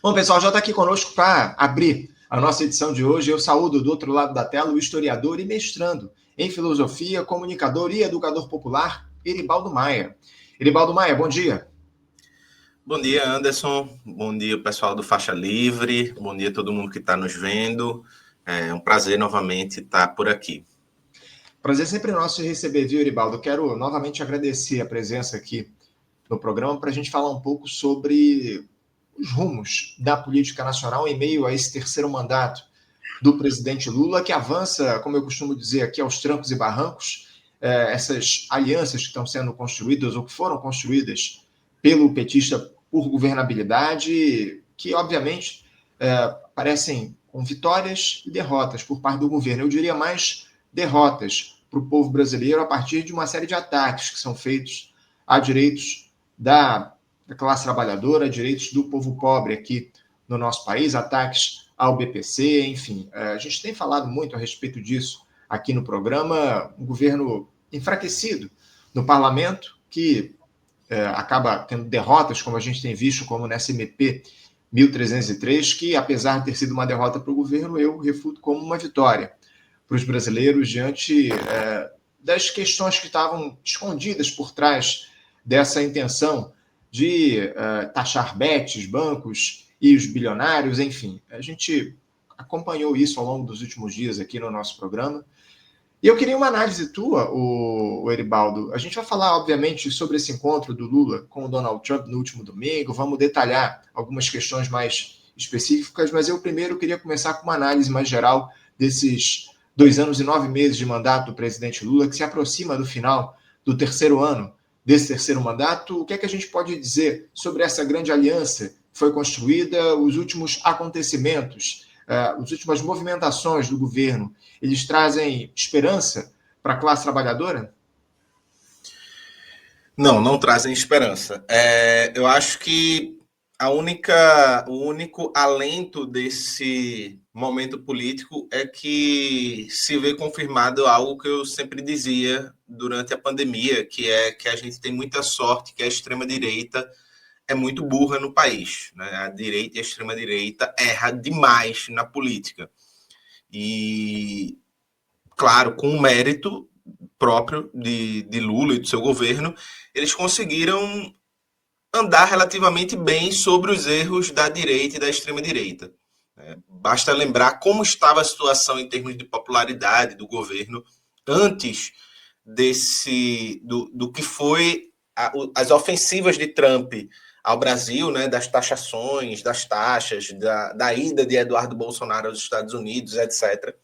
Bom, pessoal, já está aqui conosco para abrir a nossa edição de hoje. Eu saúdo do outro lado da tela o historiador e mestrando em filosofia, comunicador e educador popular, Eribaldo Maia. Eribaldo Maia, bom dia. Bom dia, Anderson. Bom dia, pessoal do Faixa Livre. Bom dia a todo mundo que está nos vendo. É um prazer novamente estar por aqui. Prazer sempre nosso de receber, viu, Eribaldo? Quero novamente agradecer a presença aqui no programa para a gente falar um pouco sobre os rumos da política nacional em meio a esse terceiro mandato do presidente Lula, que avança, como eu costumo dizer aqui, aos trancos e barrancos. Essas alianças que estão sendo construídas ou que foram construídas pelo petista por governabilidade, que obviamente parecem com vitórias e derrotas por parte do governo. Eu diria mais derrotas para o povo brasileiro a partir de uma série de ataques que são feitos a direitos da classe trabalhadora, a direitos do povo pobre aqui no nosso país, ataques ao BPC, enfim. A gente tem falado muito a respeito disso aqui no programa, um governo enfraquecido no parlamento, que acaba tendo derrotas, como a gente tem visto, como nessa MP 1303, que apesar de ter sido uma derrota para o governo, eu refuto como uma vitória para os brasileiros diante das questões que estavam escondidas por trás dessa intenção de taxar bets, bancos e os bilionários, enfim. A gente acompanhou isso ao longo dos últimos dias aqui no nosso programa. E eu queria uma análise tua, o Eribaldo. A gente vai falar, obviamente, sobre esse encontro do Lula com o Donald Trump no último domingo, vamos detalhar algumas questões mais específicas, mas eu primeiro queria começar com uma análise mais geral desses 2 anos e 9 meses de mandato do presidente Lula, que se aproxima do final do terceiro ano desse terceiro mandato. O que é que a gente pode dizer sobre essa grande aliança que foi construída, os últimos acontecimentos, as últimas movimentações do governo? Eles trazem esperança para a classe trabalhadora? Não trazem esperança. Eu acho que o único alento desse momento político é que se vê confirmado algo que eu sempre dizia durante a pandemia, que é que a gente tem muita sorte que a extrema-direita é muito burra no país, né? A direita e a extrema-direita erra demais na política. E, claro, com o mérito próprio de Lula e do seu governo, eles conseguiram andar relativamente bem sobre os erros da direita e da extrema-direita. Basta lembrar como estava a situação em termos de popularidade do governo antes do que foi as ofensivas de Trump ao Brasil, né, das taxações, das taxas, da ida de Eduardo Bolsonaro aos Estados Unidos, etc.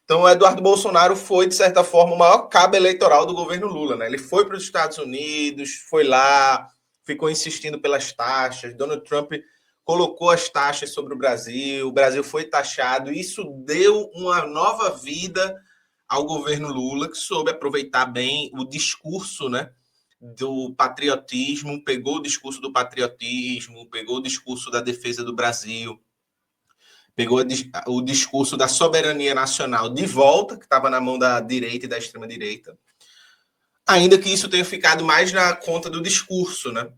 Então, o Eduardo Bolsonaro foi, de certa forma, o maior cabo eleitoral do governo Lula, né? Ele foi para os Estados Unidos, foi lá, ficou insistindo pelas taxas. Donald Trump colocou as taxas sobre o Brasil foi taxado. Isso deu uma nova vida ao governo Lula, que soube aproveitar bem o discurso, né, do patriotismo, pegou o discurso do patriotismo, pegou o discurso da defesa do Brasil, pegou o discurso da soberania nacional de volta, que estava na mão da direita e da extrema-direita, ainda que isso tenha ficado mais na conta do discurso, né?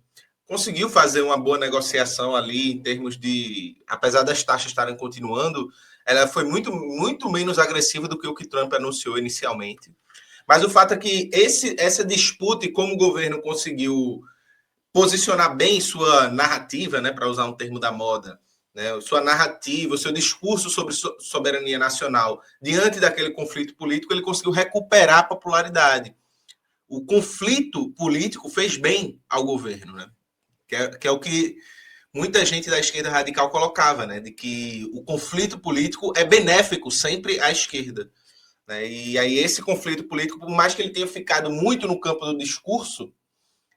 Conseguiu fazer uma boa negociação ali em termos de, apesar das taxas estarem continuando, ela foi muito, muito menos agressiva do que o que Trump anunciou inicialmente. Mas o fato é que essa disputa e como o governo conseguiu posicionar bem sua narrativa, né, para usar um termo da moda, né, sua narrativa, o seu discurso sobre soberania nacional, diante daquele conflito político, ele conseguiu recuperar a popularidade. O conflito político fez bem ao governo, né? Que é o que muita gente da esquerda radical colocava, né? De que o conflito político é benéfico sempre à esquerda. Né? E aí esse conflito político, por mais que ele tenha ficado muito no campo do discurso,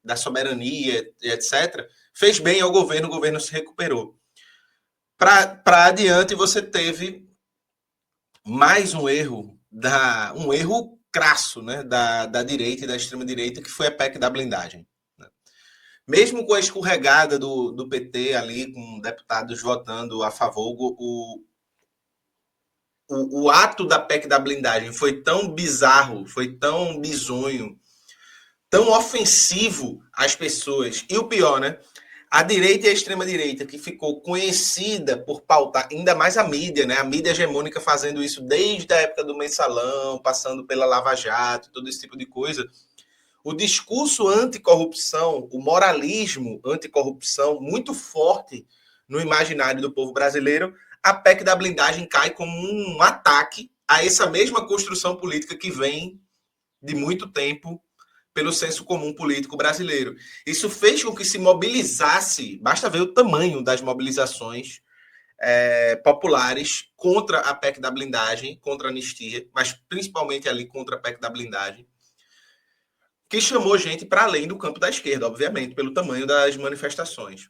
da soberania, etc., fez bem ao governo, o governo se recuperou. Para adiante, você teve mais um erro, um erro crasso, né, da direita e da extrema-direita, que foi a PEC da blindagem. Né? Mesmo com a escorregada do PT ali, com deputados votando a favor, o ato da PEC da blindagem foi tão bizarro, foi tão bizonho, tão ofensivo às pessoas. E o pior, né? A direita e a extrema-direita, que ficou conhecida por pautar, ainda mais a mídia, né? A mídia hegemônica fazendo isso desde a época do Mensalão, passando pela Lava Jato, todo esse tipo de coisa. O discurso anticorrupção, o moralismo anticorrupção, muito forte no imaginário do povo brasileiro, a PEC da blindagem cai como um ataque a essa mesma construção política que vem de muito tempo pelo senso comum político brasileiro. Isso fez com que se mobilizasse, basta ver o tamanho das mobilizações populares contra a PEC da blindagem, contra a anistia, mas principalmente ali contra a PEC da blindagem, que chamou gente para além do campo da esquerda, obviamente, pelo tamanho das manifestações.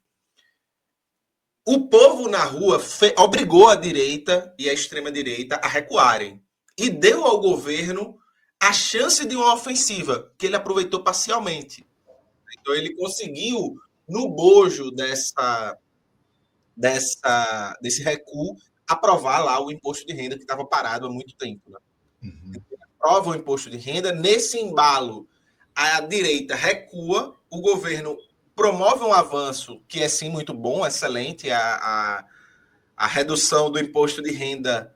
O povo na rua obrigou a direita e a extrema-direita a recuarem e deu ao governo a chance de uma ofensiva, que ele aproveitou parcialmente. Então, ele conseguiu, no bojo desse recuo, aprovar lá o imposto de renda que estava parado há muito tempo. Né? Uhum. Ele aprova o imposto de renda. Nesse embalo, a direita recua, o governo promove um avanço que é, sim, muito bom, excelente, a redução do imposto de renda,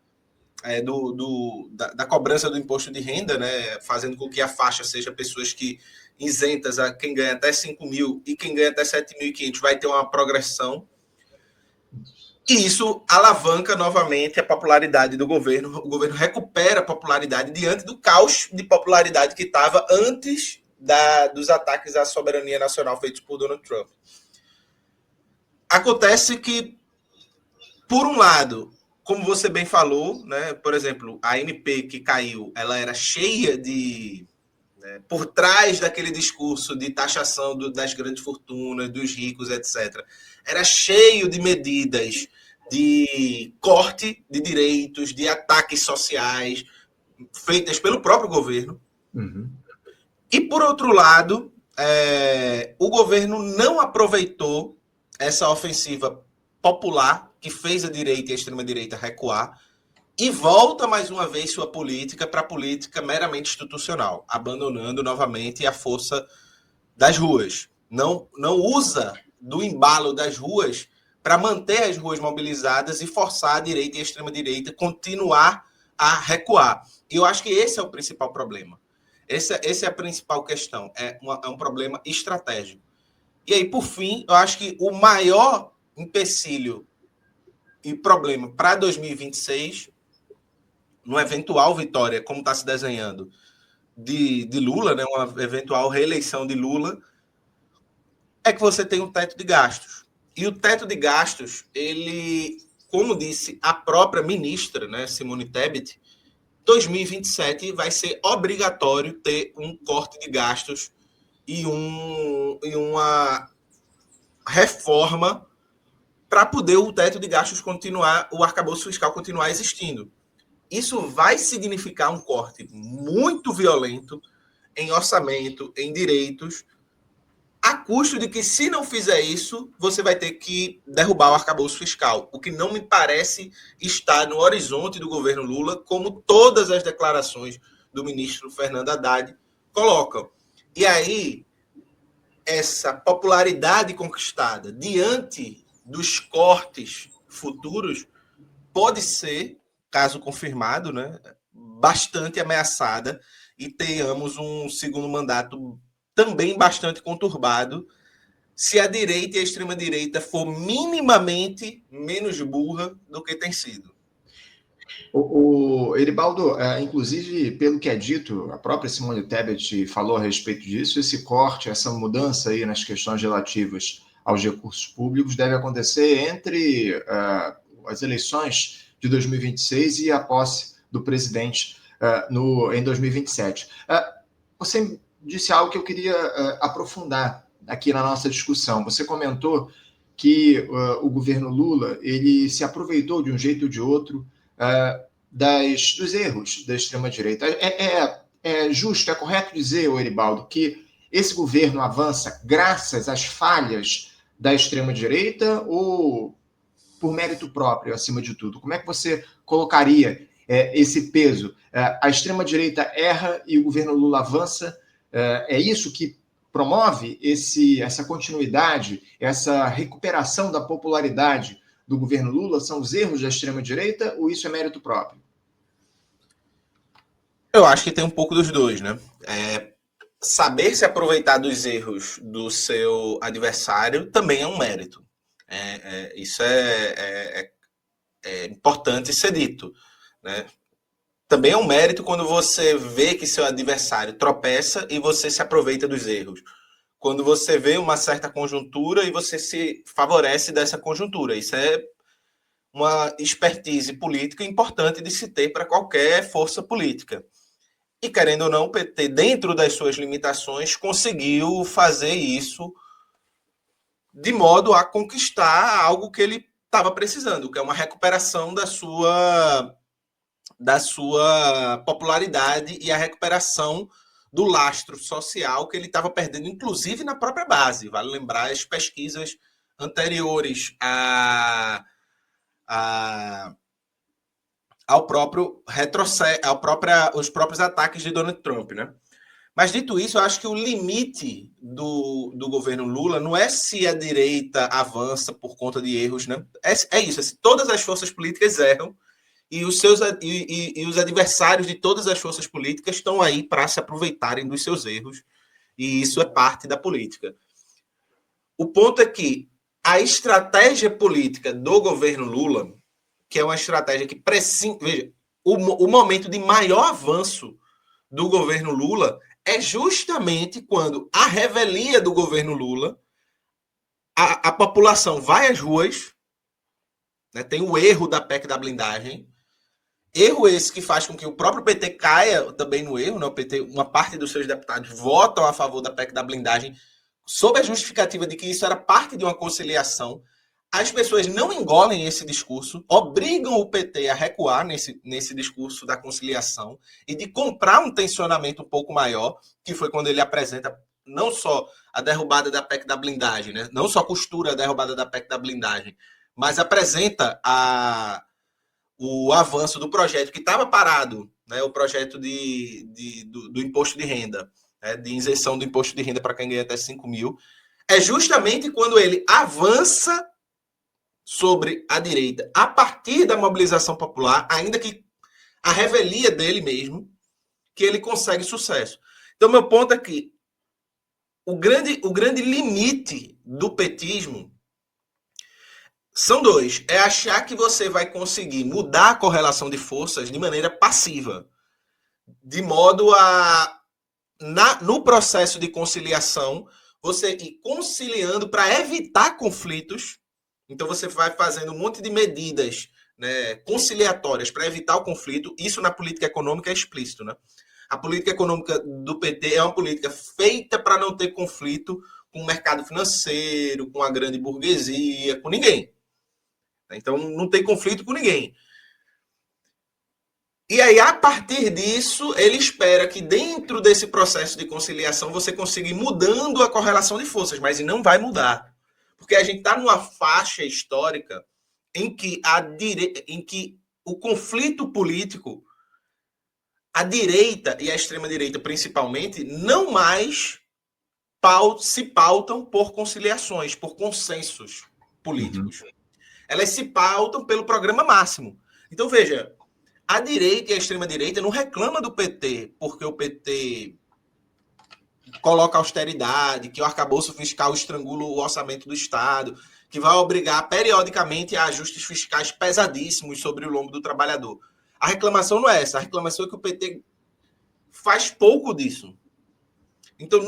da cobrança do imposto de renda, né, fazendo com que a faixa seja pessoas que isentas, a quem ganha até 5 mil e quem ganha até 7.500 vai ter uma progressão. E isso alavanca novamente a popularidade do governo. O governo recupera a popularidade diante do caos de popularidade que estava antes dos ataques à soberania nacional feitos por Donald Trump. Acontece que, por um lado, como você bem falou, né, por exemplo, a MP que caiu, ela era cheia de... por trás daquele discurso de taxação das grandes fortunas, dos ricos, etc., era cheio de medidas de corte de direitos, de ataques sociais, feitas pelo próprio governo. Uhum. E, por outro lado, o governo não aproveitou essa ofensiva popular que fez a direita e a extrema-direita recuar e volta mais uma vez sua política para a política meramente institucional, abandonando novamente a força das ruas. Não usa do embalo das ruas para manter as ruas mobilizadas e forçar a direita e a extrema-direita a continuar a recuar. E eu acho que esse é o principal problema. Essa é a principal questão. É um problema estratégico. E aí, por fim, eu acho que o maior empecilho e problema para 2026, numa eventual vitória, como está se desenhando, de Lula, né, uma eventual reeleição de Lula, é que você tem um teto de gastos. E o teto de gastos, ele, como disse a própria ministra, né, Simone Tebet, 2027 vai ser obrigatório ter um corte de gastos e uma reforma para poder o teto de gastos continuar, o arcabouço fiscal continuar existindo. Isso vai significar um corte muito violento em orçamento, em direitos, a custo de que, se não fizer isso, você vai ter que derrubar o arcabouço fiscal, o que não me parece estar no horizonte do governo Lula, como todas as declarações do ministro Fernando Haddad colocam. E aí, essa popularidade conquistada diante dos cortes futuros pode ser, caso confirmado, né, bastante ameaçada e tenhamos um segundo mandato também bastante conturbado, se a direita e a extrema-direita for minimamente menos burra do que tem sido. O Eribaldo, inclusive, pelo que é dito, a própria Simone Tebet falou a respeito disso, esse corte, essa mudança aí nas questões relativas aos recursos públicos deve acontecer entre as eleições de 2026 e a posse do presidente em 2027. Você disse algo que eu queria aprofundar aqui na nossa discussão. Você comentou que o governo Lula ele se aproveitou de um jeito ou de outro dos erros da extrema-direita. É justo, é correto dizer, Eribaldo, que esse governo avança graças às falhas da extrema-direita ou por mérito próprio, acima de tudo? Como é que você colocaria esse peso? A extrema-direita erra e o governo Lula avança? É isso que promove essa continuidade, essa recuperação da popularidade do governo Lula? São os erros da extrema-direita ou isso é mérito próprio? Eu acho que tem um pouco dos dois, né? Saber se aproveitar dos erros do seu adversário também é um mérito. Isso é importante ser dito, né? Também é um mérito quando você vê que seu adversário tropeça e você se aproveita dos erros. Quando você vê uma certa conjuntura e você se favorece dessa conjuntura. Isso é uma expertise política importante de se ter para qualquer força política. E, querendo ou não, o PT, dentro das suas limitações, conseguiu fazer isso de modo a conquistar algo que ele estava precisando, que é uma recuperação da sua popularidade e a recuperação do lastro social que ele estava perdendo, inclusive na própria base. Vale lembrar as pesquisas anteriores ao próprio retrocesso, os próprios ataques de Donald Trump, né? Mas, dito isso, eu acho que o limite do governo Lula não é se a direita avança por conta de erros, né? É isso, todas as forças políticas erram e os adversários de todas as forças políticas estão aí para se aproveitarem dos seus erros, e isso é parte da política. O ponto é que a estratégia política do governo Lula, que é uma estratégia que precisa... Veja, o momento de maior avanço do governo Lula é justamente quando a revelia do governo Lula, a população vai às ruas, né, tem o erro da PEC da blindagem, erro esse que faz com que o próprio PT caia também no erro, né? O PT, uma parte dos seus deputados votam a favor da PEC da blindagem sob a justificativa de que isso era parte de uma conciliação. As pessoas não engolem esse discurso, obrigam o PT a recuar nesse discurso da conciliação e de comprar um tensionamento um pouco maior, que foi quando ele apresenta não só a derrubada da PEC da blindagem, né? Não só costura a derrubada da PEC da blindagem, mas apresenta o avanço do projeto que estava parado, né? O projeto do imposto de renda, né? De isenção do imposto de renda para quem ganha até 5 mil. É justamente quando ele avança sobre a direita, a partir da mobilização popular, ainda que a revelia dele mesmo, que ele consegue sucesso. Então, meu ponto é que o grande limite do petismo são dois. É achar que você vai conseguir mudar a correlação de forças de maneira passiva, de modo a, no processo de conciliação, você ir conciliando para evitar conflitos. Então, você vai fazendo um monte de medidas, né, conciliatórias para evitar o conflito. Isso na política econômica é explícito, né? A política econômica do PT é uma política feita para não ter conflito com o mercado financeiro, com a grande burguesia, com ninguém. Então, não tem conflito com ninguém. E aí, a partir disso, ele espera que dentro desse processo de conciliação você consiga ir mudando a correlação de forças, mas não vai mudar. Porque a gente está numa faixa histórica em que o conflito político, a direita e a extrema-direita principalmente, não mais se pautam por conciliações, por consensos políticos. Uhum. Elas se pautam pelo programa máximo. Então, veja, a direita e a extrema-direita não reclamam do PT porque o PT coloca austeridade, que o arcabouço fiscal estrangula o orçamento do Estado, que vai obrigar periodicamente a ajustes fiscais pesadíssimos sobre o lombo do trabalhador. A reclamação não é essa. A reclamação é que o PT faz pouco disso. Então,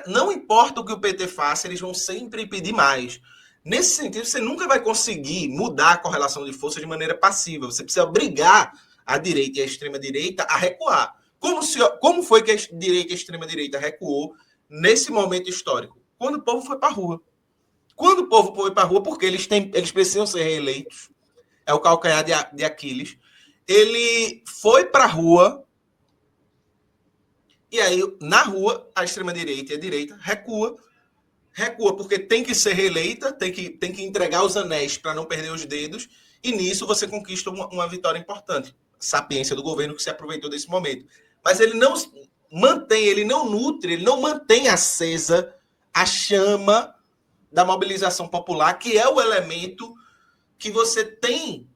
não importa o que o PT faça, eles vão sempre pedir mais. Nesse sentido, você nunca vai conseguir mudar a correlação de forças de maneira passiva. Você precisa obrigar a direita e a extrema-direita a recuar. Como foi que a direita e a extrema-direita recuou nesse momento histórico? Quando o povo foi para a rua. Quando o povo foi para a rua, porque eles precisam ser reeleitos, é o calcanhar de Aquiles, ele foi para a rua, e aí, na rua, a extrema-direita e a direita recua porque tem que ser reeleita, tem que entregar os anéis para não perder os dedos, e nisso você conquista uma vitória importante. Sapiência do governo que se aproveitou desse momento. Mas ele não... ele não nutre, ele não mantém acesa a chama da mobilização popular, que é o elemento que você tem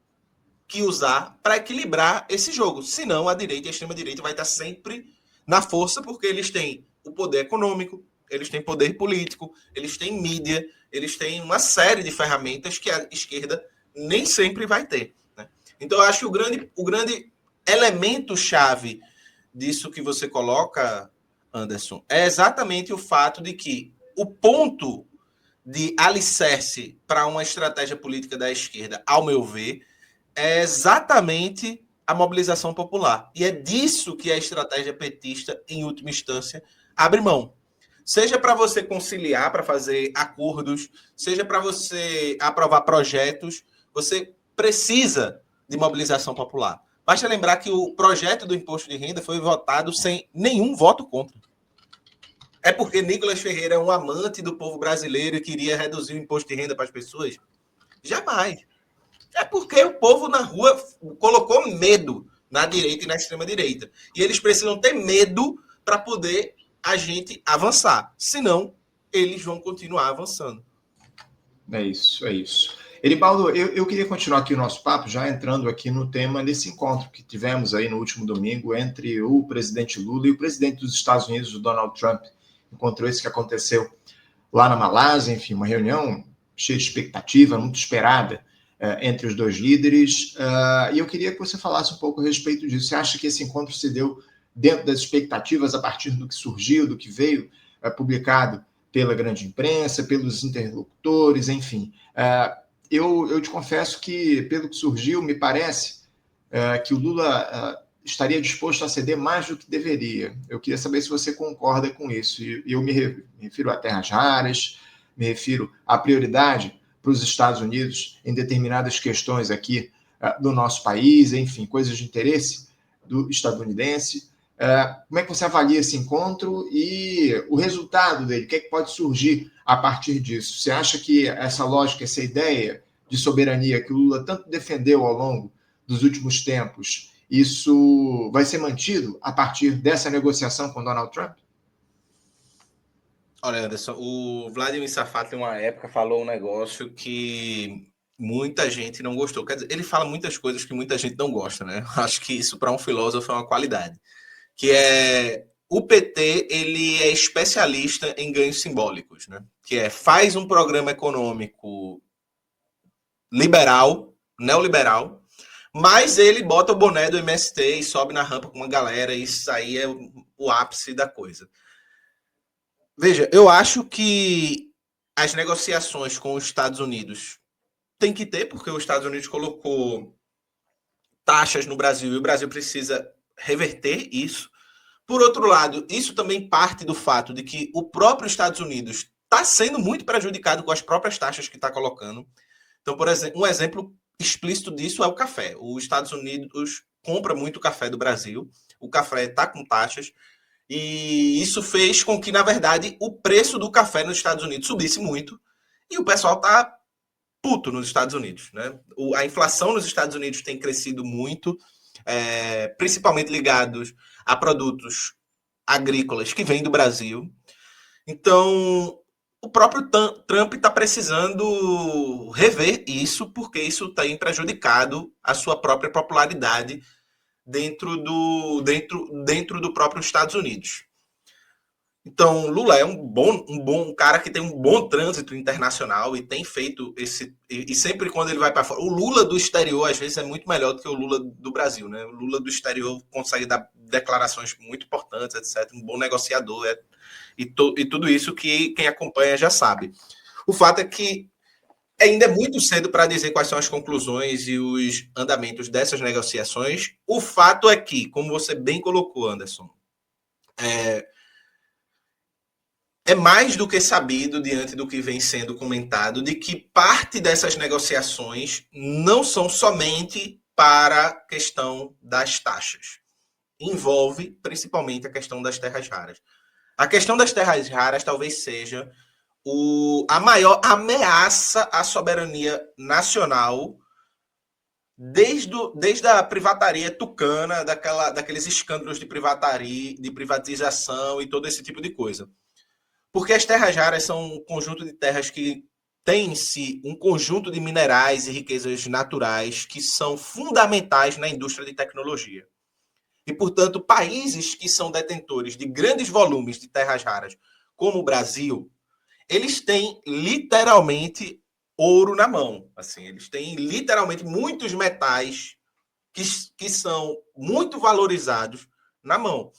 que usar para equilibrar esse jogo. Senão, a direita e a extrema-direita vai estar sempre na força, porque eles têm o poder econômico, eles têm poder político, eles têm mídia, eles têm uma série de ferramentas que a esquerda nem sempre vai ter. Né? Então, eu acho que o grande elemento-chave disso que você coloca, Anderson, é exatamente o fato de que o ponto de alicerce para uma estratégia política da esquerda, ao meu ver, é exatamente a mobilização popular. E é disso que a estratégia petista, em última instância, abre mão. Seja para você conciliar, para fazer acordos, seja para você aprovar projetos, você precisa de mobilização popular. Basta lembrar que o projeto do imposto de renda foi votado sem nenhum voto contra. É porque Nicolas Ferreira é um amante do povo brasileiro e queria reduzir o imposto de renda para as pessoas? Jamais. É porque o povo na rua colocou medo na direita e na extrema-direita. E eles precisam ter medo para poder a gente avançar. Senão, eles vão continuar avançando. É isso, é isso. Eribaldo, eu queria continuar aqui o nosso papo, já entrando aqui no tema desse encontro que tivemos aí no último domingo entre o presidente Lula e o presidente dos Estados Unidos, o Donald Trump. Encontro esse que aconteceu lá na Malásia, enfim, uma reunião cheia de expectativa, muito esperada entre os dois líderes. E eu queria que você falasse um pouco a respeito disso. Você acha que esse encontro se deu dentro das expectativas, a partir do que surgiu, do que veio publicado pela grande imprensa, pelos interlocutores, enfim? Eu te confesso que, pelo que surgiu, me parece que o Lula estaria disposto a ceder mais do que deveria. Eu queria saber se você concorda com isso. E eu me refiro a terras raras, me refiro à prioridade para os Estados Unidos em determinadas questões aqui do nosso país, enfim, coisas de interesse do estadunidense. Como é que você avalia esse encontro e o resultado dele? O que é que pode surgir a partir disso? Você acha que essa lógica, essa ideia de soberania que o Lula tanto defendeu ao longo dos últimos tempos, isso vai ser mantido a partir dessa negociação com Donald Trump? Olha, Anderson, o Vladimir Safat, em uma época, falou um negócio que muita gente não gostou. Quer dizer, ele fala muitas coisas que muita gente não gosta, né? Acho que isso, para um filósofo, é uma qualidade. Que é o PT, ele é especialista em ganhos simbólicos, né? Que é faz um programa econômico liberal, neoliberal, mas ele bota o boné do MST e sobe na rampa com uma galera, e isso aí é o ápice da coisa. Veja, eu acho que as negociações com os Estados Unidos tem que ter, porque os Estados Unidos colocou taxas no Brasil e o Brasil precisa reverter isso. Por outro lado, isso também parte do fato de que o próprio Estados Unidos está sendo muito prejudicado com as próprias taxas que está colocando. Então, por exemplo, um exemplo explícito disso é o café. Os Estados Unidos compra muito café do Brasil, o café está com taxas, e isso fez com que, na verdade, o preço do café nos Estados Unidos subisse muito, e o pessoal está puto nos Estados Unidos. Né? A inflação nos Estados Unidos tem crescido muito, principalmente ligados a produtos agrícolas que vêm do Brasil. Então, o próprio Trump está precisando rever isso, porque isso tem prejudicado a sua própria popularidade dentro do próprio Estados Unidos. Então, Lula é um bom cara que tem um bom trânsito internacional e tem feito esse. E sempre quando ele vai para fora. O Lula do exterior, às vezes, é muito melhor do que o Lula do Brasil. Né? O Lula do exterior consegue dar declarações muito importantes, etc. Um bom negociador. E tudo isso que quem acompanha já sabe. O fato é que ainda é muito cedo para dizer quais são as conclusões e os andamentos dessas negociações. O fato é que, como você bem colocou, Anderson, é mais do que sabido, diante do que vem sendo comentado, de que parte dessas negociações não são somente para a questão das taxas. Envolve principalmente a questão das terras raras. A questão das terras raras talvez seja a maior ameaça à soberania nacional desde a privataria tucana, daqueles escândalos de privatização e todo esse tipo de coisa. Porque as terras raras são um conjunto de terras que tem em si um conjunto de minerais e riquezas naturais que são fundamentais na indústria de tecnologia. E, portanto, países que são detentores de grandes volumes de terras raras, como o Brasil, eles têm literalmente ouro na mão. Assim, eles têm literalmente muitos metais que são muito valorizados na mão.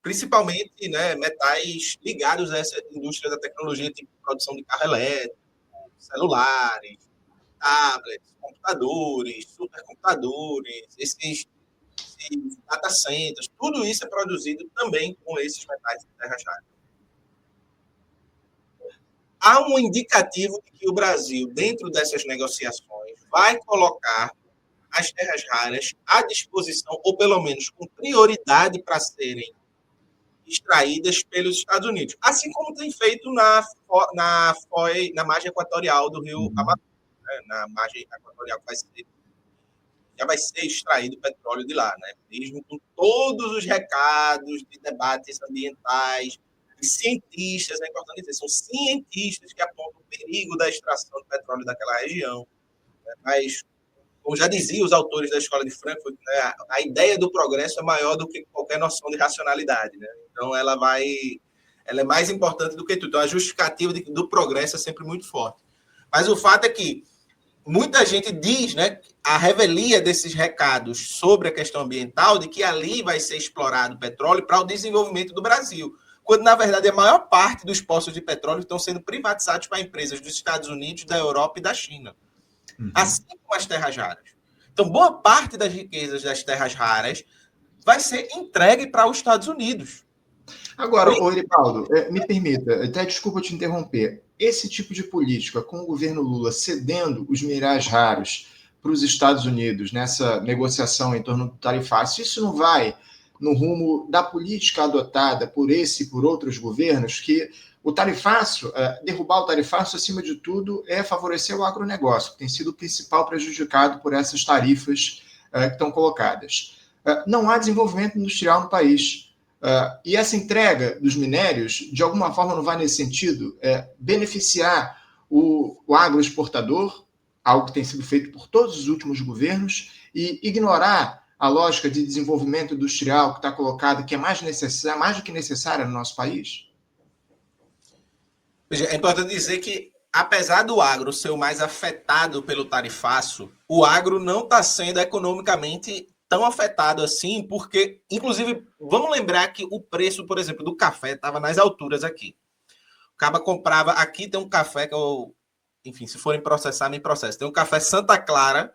Principalmente, né, metais ligados a essa indústria da tecnologia, tipo produção de carro elétrico, celulares, tablets, computadores, supercomputadores, esses data centers, tudo isso é produzido também com esses metais de terras raras. Há um indicativo de que o Brasil, dentro dessas negociações, vai colocar as terras raras à disposição, ou pelo menos com prioridade para serem extraídas pelos Estados Unidos, assim como tem feito na margem equatorial do rio Amazonas, né? Na margem equatorial já vai ser extraído petróleo de lá, né? Mesmo com todos os recados de debates ambientais, de cientistas, é importante dizer, são cientistas que apontam o perigo da extração de petróleo daquela região, né? Mas, como já diziam os autores da Escola de Frankfurt, né, a ideia do progresso é maior do que qualquer noção de racionalidade, né? Então, ela é mais importante do que tudo. Então, a justificativa do progresso é sempre muito forte. Mas o fato é que muita gente diz, né, a revelia desses recados sobre a questão ambiental, de que ali vai ser explorado petróleo para o desenvolvimento do Brasil, quando, na verdade, a maior parte dos poços de petróleo estão sendo privatizados para empresas dos Estados Unidos, da Europa e da China. Assim como as terras raras. Então, boa parte das riquezas das terras raras vai ser entregue para os Estados Unidos. Agora, Eribaldo, me permita, até desculpa te interromper, esse tipo de política, com o governo Lula cedendo os minerais raros para os Estados Unidos nessa negociação em torno do tarifácio, isso não vai no rumo da política adotada por esse e por outros governos, que o tarifácio, derrubar o tarifácio, acima de tudo, é favorecer o agronegócio, que tem sido o principal prejudicado por essas tarifas que estão colocadas. Não há desenvolvimento industrial no país. E essa entrega dos minérios, de alguma forma, não vai nesse sentido? Beneficiar o agroexportador, algo que tem sido feito por todos os últimos governos, e ignorar a lógica de desenvolvimento industrial que está colocada, que é mais do que necessária no nosso país? É importante dizer que, apesar do agro ser o mais afetado pelo tarifaço, o agro não está sendo economicamente tão afetado assim, porque, inclusive, vamos lembrar que o preço, por exemplo, do café estava nas alturas aqui. O cara comprava, aqui tem um café que eu, enfim, se forem processar, me processa. Tem um café Santa Clara,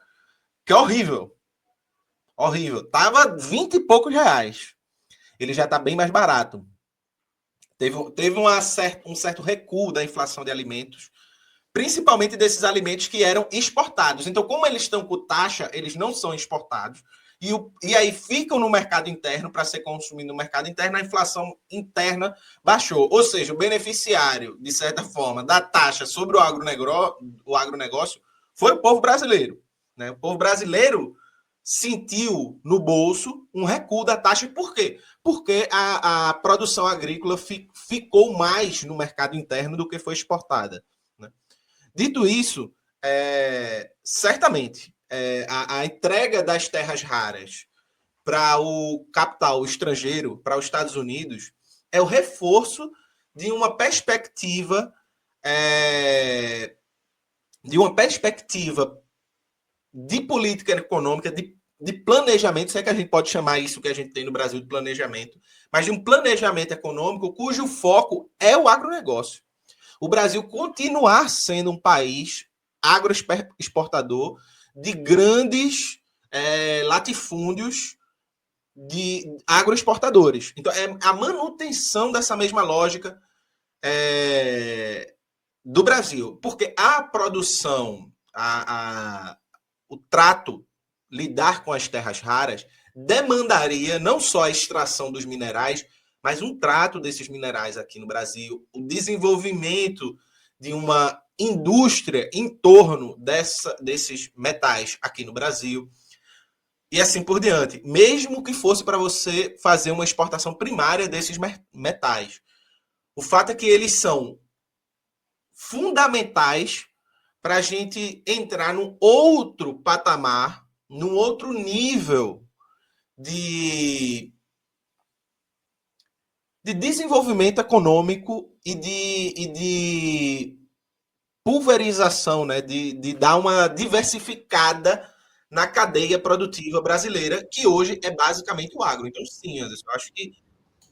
que é horrível. Horrível. Tava 20 e poucos reais. Ele já está bem mais barato. Teve um certo recuo da inflação de alimentos, principalmente desses alimentos que eram exportados. Então, como eles estão com taxa, eles não são exportados. E aí ficam no mercado interno para ser consumido no mercado interno, a inflação interna baixou. Ou seja, o beneficiário, de certa forma, da taxa sobre o agronegócio foi o povo brasileiro. Né? O povo brasileiro sentiu no bolso um recuo da taxa. Por quê? Porque a produção agrícola ficou mais no mercado interno do que foi exportada. Né? Dito isso, certamente, a entrega das terras raras para o capital estrangeiro, para os Estados Unidos, é o reforço de uma perspectiva de política econômica, de planejamento, se é que a gente pode chamar isso que a gente tem no Brasil de planejamento, mas de um planejamento econômico cujo foco é o agronegócio. O Brasil continuar sendo um país agroexportador de grandes latifúndios de agroexportadores. Então, é a manutenção dessa mesma lógica do Brasil. Porque a produção, o trato, lidar com as terras raras, demandaria não só a extração dos minerais, mas um trato desses minerais aqui no Brasil, o desenvolvimento de uma indústria em torno desses metais aqui no Brasil. e assim por diante. Mesmo que fosse para você fazer uma exportação primária desses metais. O fato é que eles são fundamentais para a gente entrar num outro patamar, num outro nível de desenvolvimento econômico e de pulverização, né? De dar uma diversificada na cadeia produtiva brasileira, que hoje é basicamente o agro. Então, sim, Anderson, eu acho que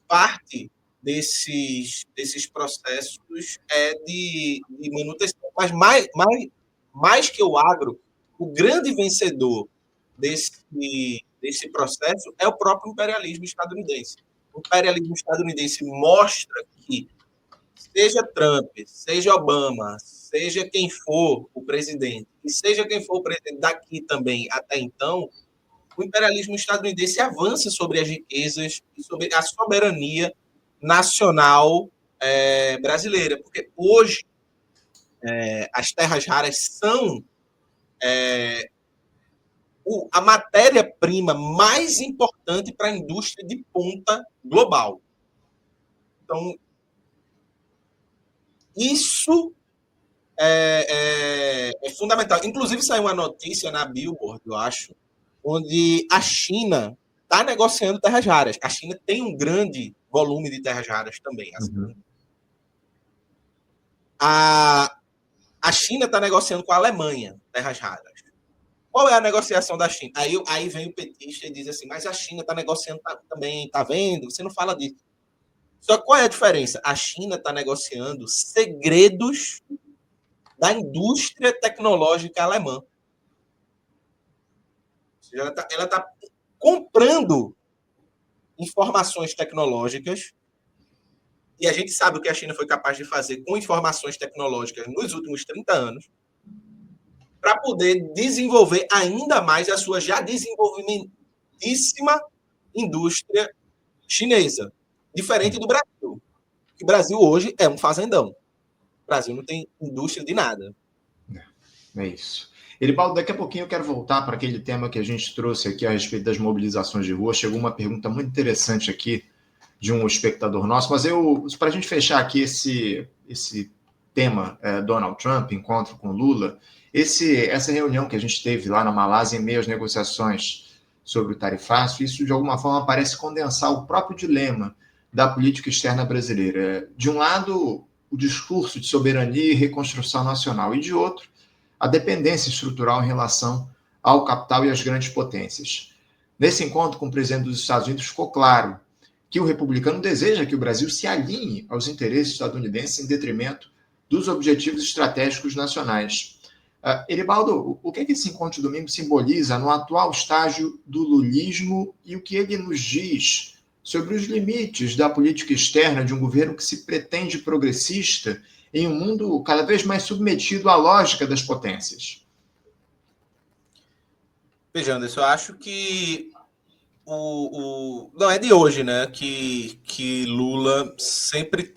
parte desses processos é de manutenção. Mas mais que o agro, o grande vencedor desse processo é o próprio imperialismo estadunidense. O imperialismo estadunidense mostra que, seja Trump, seja Obama, seja quem for o presidente, e seja quem for o presidente daqui também até então, o imperialismo estadunidense avança sobre as riquezas e sobre a soberania nacional brasileira. Porque hoje as terras raras são a matéria-prima mais importante para a indústria de ponta global. Então, isso é fundamental. Inclusive, saiu uma notícia na Billboard, eu acho, onde a China está negociando terras raras. A China tem um grande volume de terras raras também. Assim. Uhum. A China está negociando com a Alemanha terras raras. Qual é a negociação da China? Aí vem o petista e diz assim, mas a China está negociando também, tá vendo? Você não fala disso. Só que qual é a diferença? A China está negociando segredos da indústria tecnológica alemã. Ou seja, ela tá comprando informações tecnológicas, e a gente sabe o que a China foi capaz de fazer com informações tecnológicas nos últimos 30 anos, para poder desenvolver ainda mais a sua já desenvolvimentíssima indústria chinesa. Diferente do Brasil. O Brasil hoje é um fazendão. O Brasil não tem indústria de nada. É isso. Eribaldo, daqui a pouquinho eu quero voltar para aquele tema que a gente trouxe aqui a respeito das mobilizações de rua. Chegou uma pergunta muito interessante aqui de um espectador nosso, mas para a gente fechar aqui esse tema Donald Trump, encontro com Lula, essa reunião que a gente teve lá na Malásia em meio às negociações sobre o tarifaço, isso de alguma forma parece condensar o próprio dilema da política externa brasileira. De um lado, o discurso de soberania e reconstrução nacional, e de outro, a dependência estrutural em relação ao capital e às grandes potências. Nesse encontro com o presidente dos Estados Unidos, ficou claro que o republicano deseja que o Brasil se alinhe aos interesses estadunidenses em detrimento dos objetivos estratégicos nacionais. Eribaldo, o que esse encontro de domingo simboliza no atual estágio do lulismo e o que ele nos diz sobre os limites da política externa de um governo que se pretende progressista em um mundo cada vez mais submetido à lógica das potências? Veja, Anderson, eu acho que não é de hoje, né? Que Lula sempre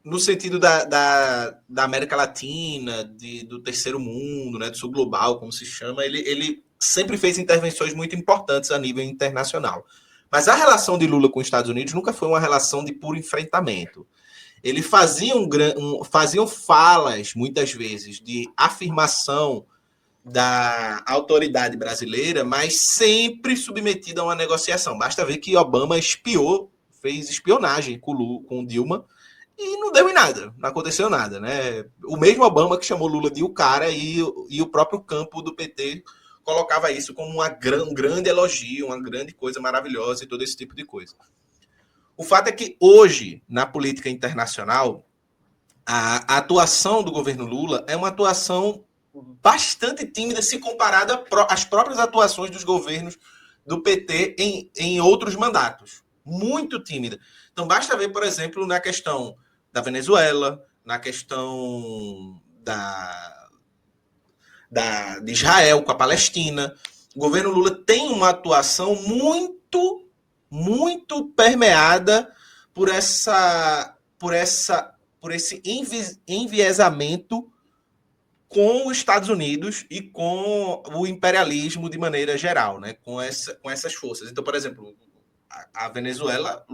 no sentido da América Latina, do terceiro mundo, né, do sul global, como se chama, ele sempre fez intervenções muito importantes a nível internacional. Mas a relação de Lula com os Estados Unidos nunca foi uma relação de puro enfrentamento. Eles faziam falas, muitas vezes, de afirmação da autoridade brasileira, mas sempre submetida a uma negociação. Basta ver que Obama fez espionagem com Dilma, e não deu em nada, não aconteceu nada, né? O mesmo Obama que chamou Lula de o cara e o próprio campo do PT colocava isso como um grande elogio, uma grande coisa maravilhosa e todo esse tipo de coisa. O fato é que hoje, na política internacional, a atuação do governo Lula é uma atuação bastante tímida se comparada às próprias atuações dos governos do PT em outros mandatos. Muito tímida. Então, basta ver, por exemplo, na questão da Venezuela, na questão de Israel com a Palestina. O governo Lula tem uma atuação muito, muito permeada por esse enviesamento com os Estados Unidos e com o imperialismo de maneira geral, né? Com essas forças. Então, por exemplo, a Venezuela,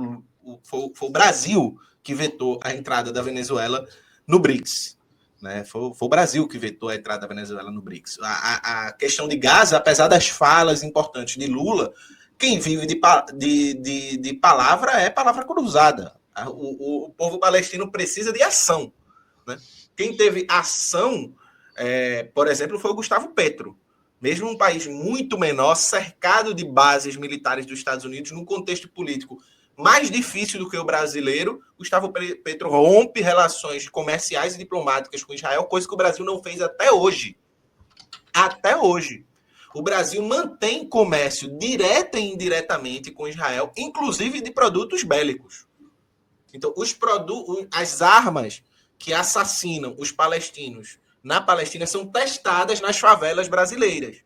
foi o Brasil que vetou a entrada da Venezuela no BRICS. Né? Foi o Brasil que vetou a entrada da Venezuela no BRICS. A questão de Gaza, apesar das falas importantes de Lula, quem vive de palavra é palavra cruzada. O povo palestino precisa de ação. Né? Quem teve ação, por exemplo, foi o Gustavo Petro. Mesmo um país muito menor, cercado de bases militares dos Estados Unidos, num contexto político mais difícil do que o brasileiro, Gustavo Petro rompe relações comerciais e diplomáticas com Israel, coisa que o Brasil não fez até hoje. Até hoje. O Brasil mantém comércio direto e indiretamente com Israel, inclusive de produtos bélicos. Então, as armas que assassinam os palestinos na Palestina são testadas nas favelas brasileiras.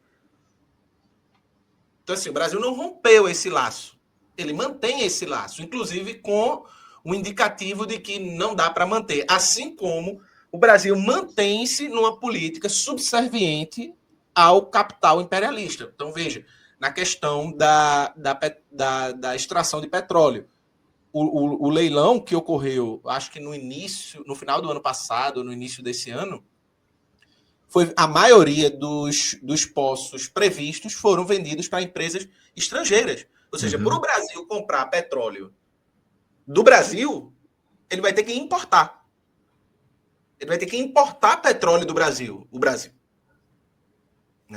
Então, assim, o Brasil não rompeu esse laço. Ele mantém esse laço, inclusive com um indicativo de que não dá para manter. Assim como o Brasil mantém-se numa política subserviente ao capital imperialista. Então, veja, na questão da extração de petróleo. O leilão que ocorreu, acho que no final do ano passado, no início desse ano, a maioria dos poços previstos foram vendidos para empresas estrangeiras. Ou seja, para o Brasil comprar petróleo do Brasil, ele vai ter que importar. Ele vai ter que importar petróleo do Brasil, o Brasil.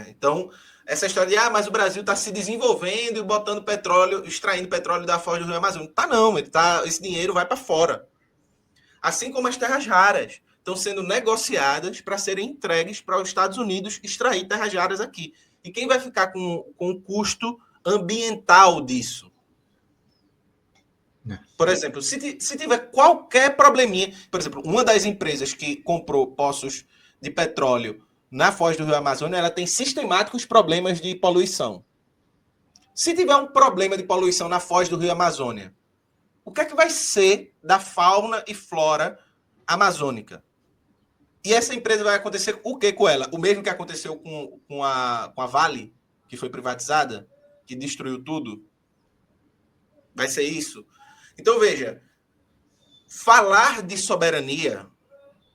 Então, essa história de, mas o Brasil está se desenvolvendo e botando petróleo, extraindo petróleo da foz do Rio Amazonas. Não, esse dinheiro vai para fora. Assim como as terras raras estão sendo negociadas para serem entregues para os Estados Unidos extrair terras raras aqui. E quem vai ficar com o custo ambiental disso? Por exemplo, se tiver qualquer probleminha, por exemplo, uma das empresas que comprou poços de petróleo na foz do Rio Amazonas, ela tem sistemáticos problemas de poluição. Se tiver um problema de poluição na foz do Rio Amazônia, o que é que vai ser da fauna e flora amazônica? E essa empresa vai acontecer o que com ela? O mesmo que aconteceu com a Vale, que foi privatizada, que destruiu tudo? Vai ser isso? Então, veja, falar de soberania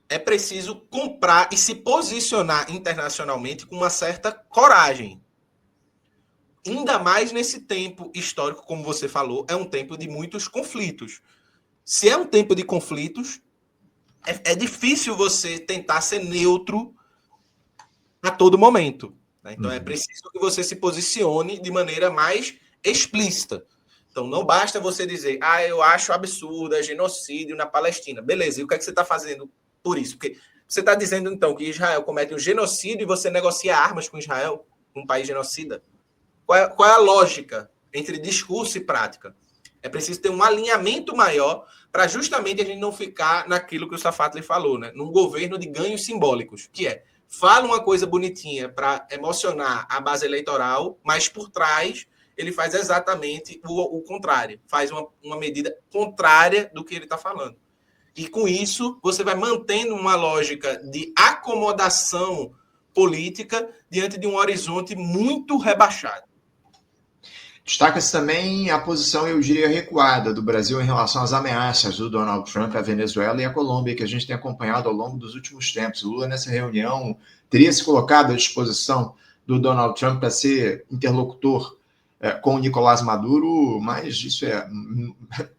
é preciso comprar e se posicionar internacionalmente com uma certa coragem. Ainda mais nesse tempo histórico, como você falou, é um tempo de muitos conflitos. Se é um tempo de conflitos, é difícil você tentar ser neutro a todo momento. Né? Então, é preciso que você se posicione de maneira mais explícita. Então, não basta você dizer, eu acho absurdo, é genocídio na Palestina. Beleza, e o que é que você está fazendo por isso? Porque você está dizendo, então, que Israel comete um genocídio e você negocia armas com Israel, um país genocida? Qual é a lógica entre discurso e prática? É preciso ter um alinhamento maior para justamente a gente não ficar naquilo que o Safatli falou, né? Num governo de ganhos simbólicos, que fala uma coisa bonitinha para emocionar a base eleitoral, mas por trás ele faz exatamente o contrário, faz uma medida contrária do que ele está falando. E com isso, você vai mantendo uma lógica de acomodação política diante de um horizonte muito rebaixado. Destaca-se também a posição, eu diria, recuada do Brasil em relação às ameaças do Donald Trump à Venezuela e à Colômbia, que a gente tem acompanhado ao longo dos últimos tempos. Lula, nessa reunião, teria se colocado à disposição do Donald Trump para ser interlocutor com o Nicolás Maduro, mas isso é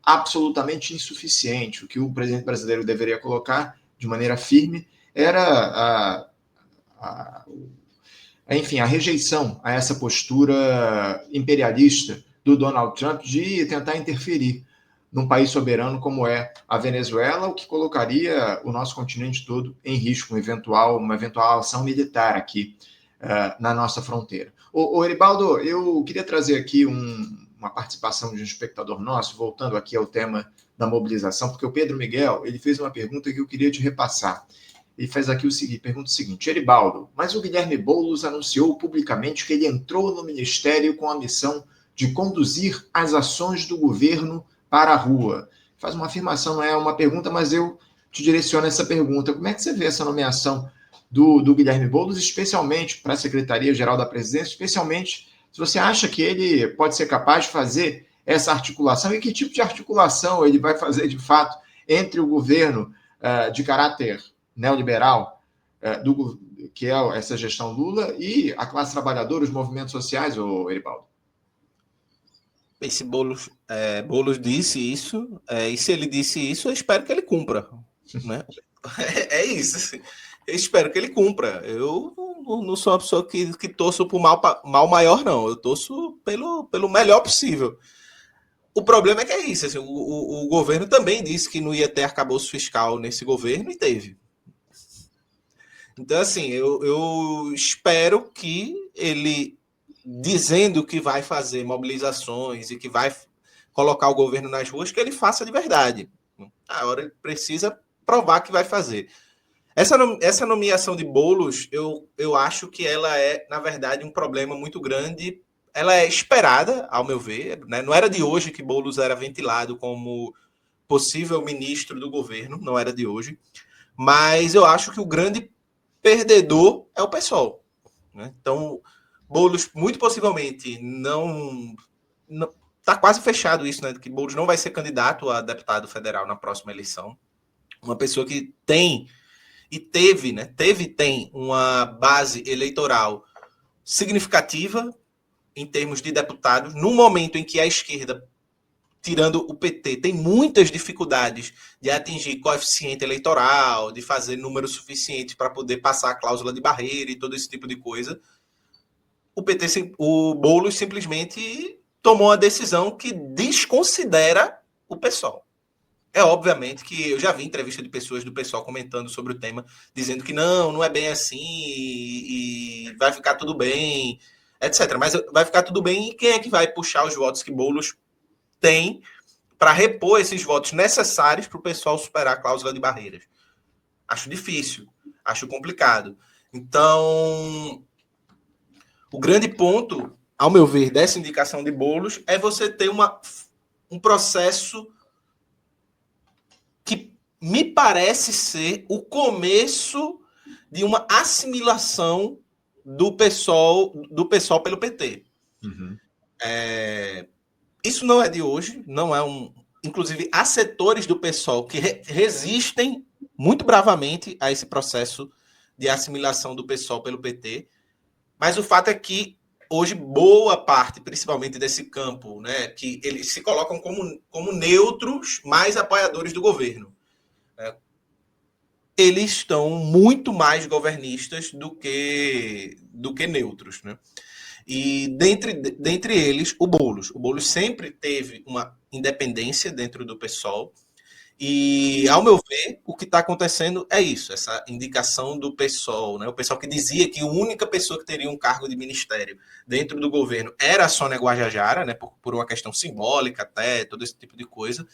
absolutamente insuficiente. O que o presidente brasileiro deveria colocar de maneira firme era enfim, a rejeição a essa postura imperialista do Donald Trump de tentar interferir num país soberano como é a Venezuela, o que colocaria o nosso continente todo em risco, uma eventual ação militar aqui na nossa fronteira. Eribaldo, eu queria trazer aqui uma participação de um espectador nosso, voltando aqui ao tema da mobilização, porque o Pedro Miguel ele fez uma pergunta que eu queria te repassar. Ele faz aqui pergunta o seguinte: Eribaldo, mas o Guilherme Boulos anunciou publicamente que ele entrou no ministério com a missão de conduzir as ações do governo para a rua. Faz uma afirmação, não é uma pergunta, mas eu te direciono essa pergunta. Como é que você vê essa nomeação do Guilherme Boulos, especialmente para a Secretaria-Geral da Presidência, especialmente se você acha que ele pode ser capaz de fazer essa articulação e que tipo de articulação ele vai fazer de fato entre o governo de caráter neoliberal, que é essa gestão Lula, e a classe trabalhadora, os movimentos sociais, Eribaldo? Esse Boulos disse isso, e se ele disse isso, eu espero que ele cumpra. Né? É isso. Assim. Eu espero que ele cumpra. Eu não sou uma pessoa que torço por mal maior, não. Eu torço pelo melhor possível. O problema é que é isso. Assim, o governo também disse que não ia ter arcabouço fiscal nesse governo e teve. Então, assim, eu espero que ele, dizendo que vai fazer mobilizações e que vai colocar o governo nas ruas, que ele faça de verdade. Agora ele precisa provar que vai fazer. Essa nomeação de Boulos, eu acho que ela é, na verdade, um problema muito grande. Ela é esperada, ao meu ver. Né? Não era de hoje que Boulos era ventilado como possível ministro do governo, não era de hoje. Mas eu acho que o grande perdedor é o PSOL. Né? Então, Boulos, muito possivelmente, não está quase fechado isso, né? Que Boulos não vai ser candidato a deputado federal na próxima eleição. Uma pessoa que tem e tem uma base eleitoral significativa em termos de deputados, no momento em que a esquerda, tirando o PT, tem muitas dificuldades de atingir coeficiente eleitoral, de fazer número suficiente para poder passar a cláusula de barreira e todo esse tipo de coisa. O Boulos simplesmente tomou uma decisão que desconsidera o PSOL. É obviamente que eu já vi entrevista de pessoas do PSOL comentando sobre o tema, dizendo que não é bem assim e vai ficar tudo bem, etc. Mas vai ficar tudo bem e quem é que vai puxar os votos que Boulos tem para repor esses votos necessários para o pessoal superar a cláusula de barreiras? Acho difícil, acho complicado. Então, o grande ponto, ao meu ver, dessa indicação de Boulos é você ter um processo que me parece ser o começo de uma assimilação do PSOL pelo PT. Uhum. Isso não é de hoje, não é um. Inclusive, há setores do PSOL que resistem muito bravamente a esse processo de assimilação do PSOL pelo PT, mas o fato é que hoje boa parte, principalmente desse campo, né, que eles se colocam como neutros, mais apoiadores do governo. Né? Eles estão muito mais governistas do que neutros. Né? E dentre eles, o Boulos. O Boulos sempre teve uma independência dentro do PSOL. E, ao meu ver, o que está acontecendo é isso, essa indicação do PSOL, né? O PSOL que dizia que a única pessoa que teria um cargo de ministério dentro do governo era a Sônia Guajajara, né? Por uma questão simbólica até, todo esse tipo de coisa.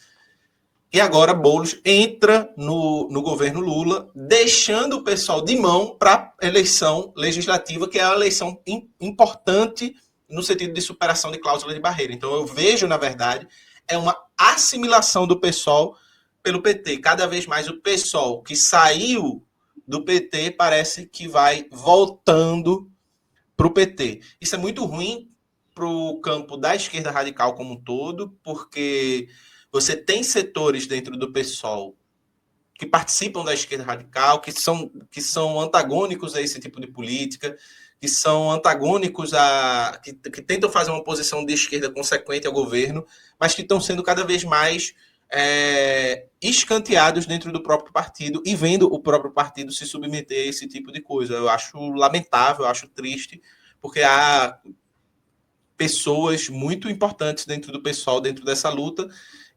E agora Boulos entra no governo Lula, deixando o PSOL de mão para a eleição legislativa, que é a eleição importante no sentido de superação de cláusula de barreira. Então eu vejo, na verdade, é uma assimilação do PSOL pelo PT. Cada vez mais o PSOL que saiu do PT parece que vai voltando para o PT. Isso é muito ruim para o campo da esquerda radical como um todo, porque você tem setores dentro do PSOL que participam da esquerda radical, que são antagônicos a esse tipo de política, que são antagônicos que tentam fazer uma posição de esquerda consequente ao governo, mas que estão sendo cada vez mais escanteados dentro do próprio partido e vendo o próprio partido se submeter a esse tipo de coisa. Eu acho lamentável, eu acho triste, porque há pessoas muito importantes dentro do PSOL, dentro dessa luta,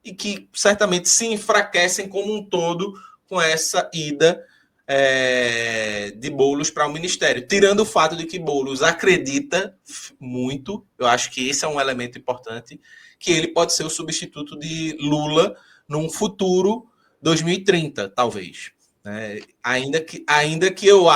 e que certamente se enfraquecem como um todo com essa ida de Boulos para o ministério. Tirando o fato de que Boulos acredita muito, eu acho que esse é um elemento importante, que ele pode ser o substituto de Lula num futuro 2030, talvez. Ainda que eu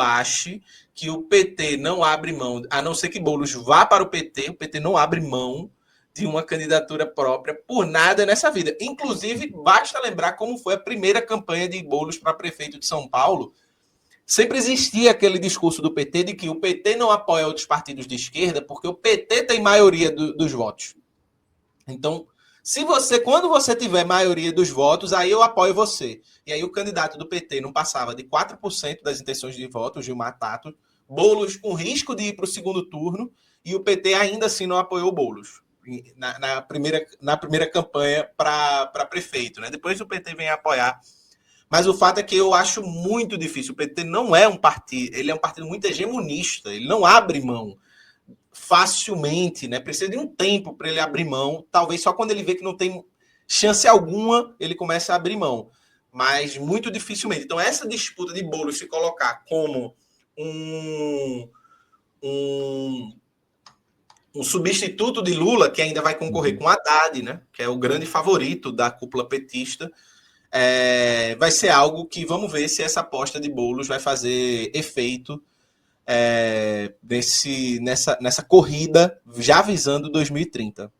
ache que o PT não abre mão, a não ser que Boulos vá para o PT não abre mão de uma candidatura própria por nada nessa vida. Inclusive, basta lembrar como foi a primeira campanha de Boulos para prefeito de São Paulo, sempre existia aquele discurso do PT de que o PT não apoia outros partidos de esquerda porque o PT tem maioria dos votos. Então, quando você tiver maioria dos votos, aí eu apoio você. E aí o candidato do PT não passava de 4% das intenções de voto, Gilmar Tato, Boulos com risco de ir para o segundo turno, e o PT ainda assim não apoiou Boulos na primeira campanha para prefeito. Né? Depois o PT vem apoiar. Mas o fato é que eu acho muito difícil. O PT não é um partido, ele é um partido muito hegemonista, ele não abre mão facilmente, né? Precisa de um tempo para ele abrir mão. Talvez só quando ele vê que não tem chance alguma, ele comece a abrir mão. Mas muito dificilmente. Então, essa disputa de Boulos se colocar como um substituto de Lula, que ainda vai concorrer com Haddad, né? Que é o grande favorito da cúpula petista, vai ser algo que vamos ver se essa aposta de Boulos vai fazer efeito nessa corrida já visando 2030.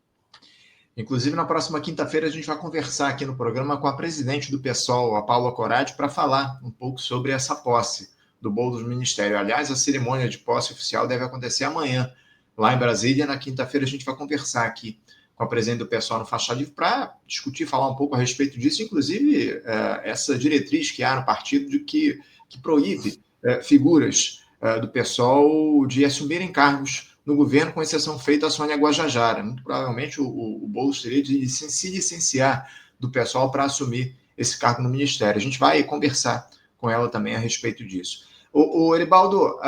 Inclusive, na próxima quinta-feira, a gente vai conversar aqui no programa com a presidente do PSOL, a Paula Corade, para falar um pouco sobre essa posse do Boulos no Ministério. Aliás, a cerimônia de posse oficial deve acontecer amanhã, lá em Brasília. Na quinta-feira, a gente vai conversar aqui com a presidente do PSOL no Faixa Livre para discutir, falar um pouco a respeito disso, inclusive essa diretriz que há no partido de que proíbe figuras do PSOL de assumirem cargos no governo, com exceção feita a Sônia Guajajara. Muito provavelmente o Boulos teria de se licenciar do PSOL para assumir esse cargo no Ministério. A gente vai conversar com ela também a respeito disso. O Eribaldo,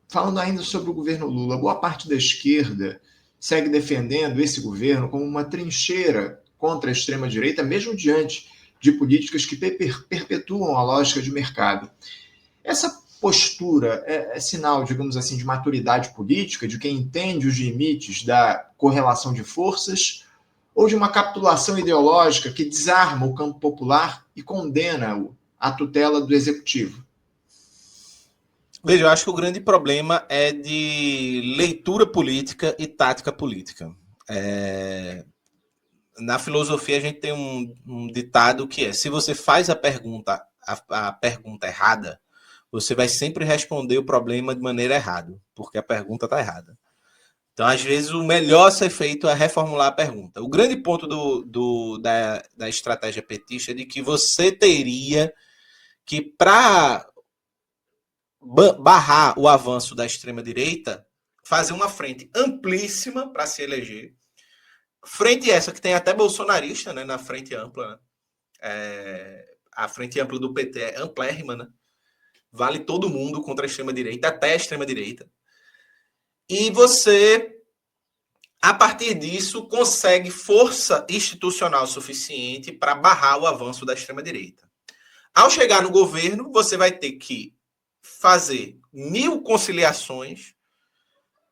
falando ainda sobre o governo Lula, boa parte da esquerda segue defendendo esse governo como uma trincheira contra a extrema-direita, mesmo diante de políticas que perpetuam a lógica de mercado. Essa postura é sinal, digamos assim, de maturidade política, de quem entende os limites da correlação de forças, ou de uma capitulação ideológica que desarma o campo popular e condena-o à tutela do executivo? Veja, eu acho que o grande problema é de leitura política e tática política. Na filosofia, a gente tem um ditado que é: se você faz a pergunta errada, você vai sempre responder o problema de maneira errada, porque a pergunta está errada. Então, às vezes, o melhor a ser feito é reformular a pergunta. O grande ponto da estratégia petista é de que você teria que, para barrar o avanço da extrema-direita, fazer uma frente amplíssima para se eleger. Frente essa que tem até bolsonarista, né, na frente ampla. Né? A frente ampla do PT é amplérrima, né? Vale todo mundo contra a extrema-direita, até a extrema-direita. E você, a partir disso, consegue força institucional suficiente para barrar o avanço da extrema-direita. Ao chegar no governo, você vai ter que fazer 1000 conciliações,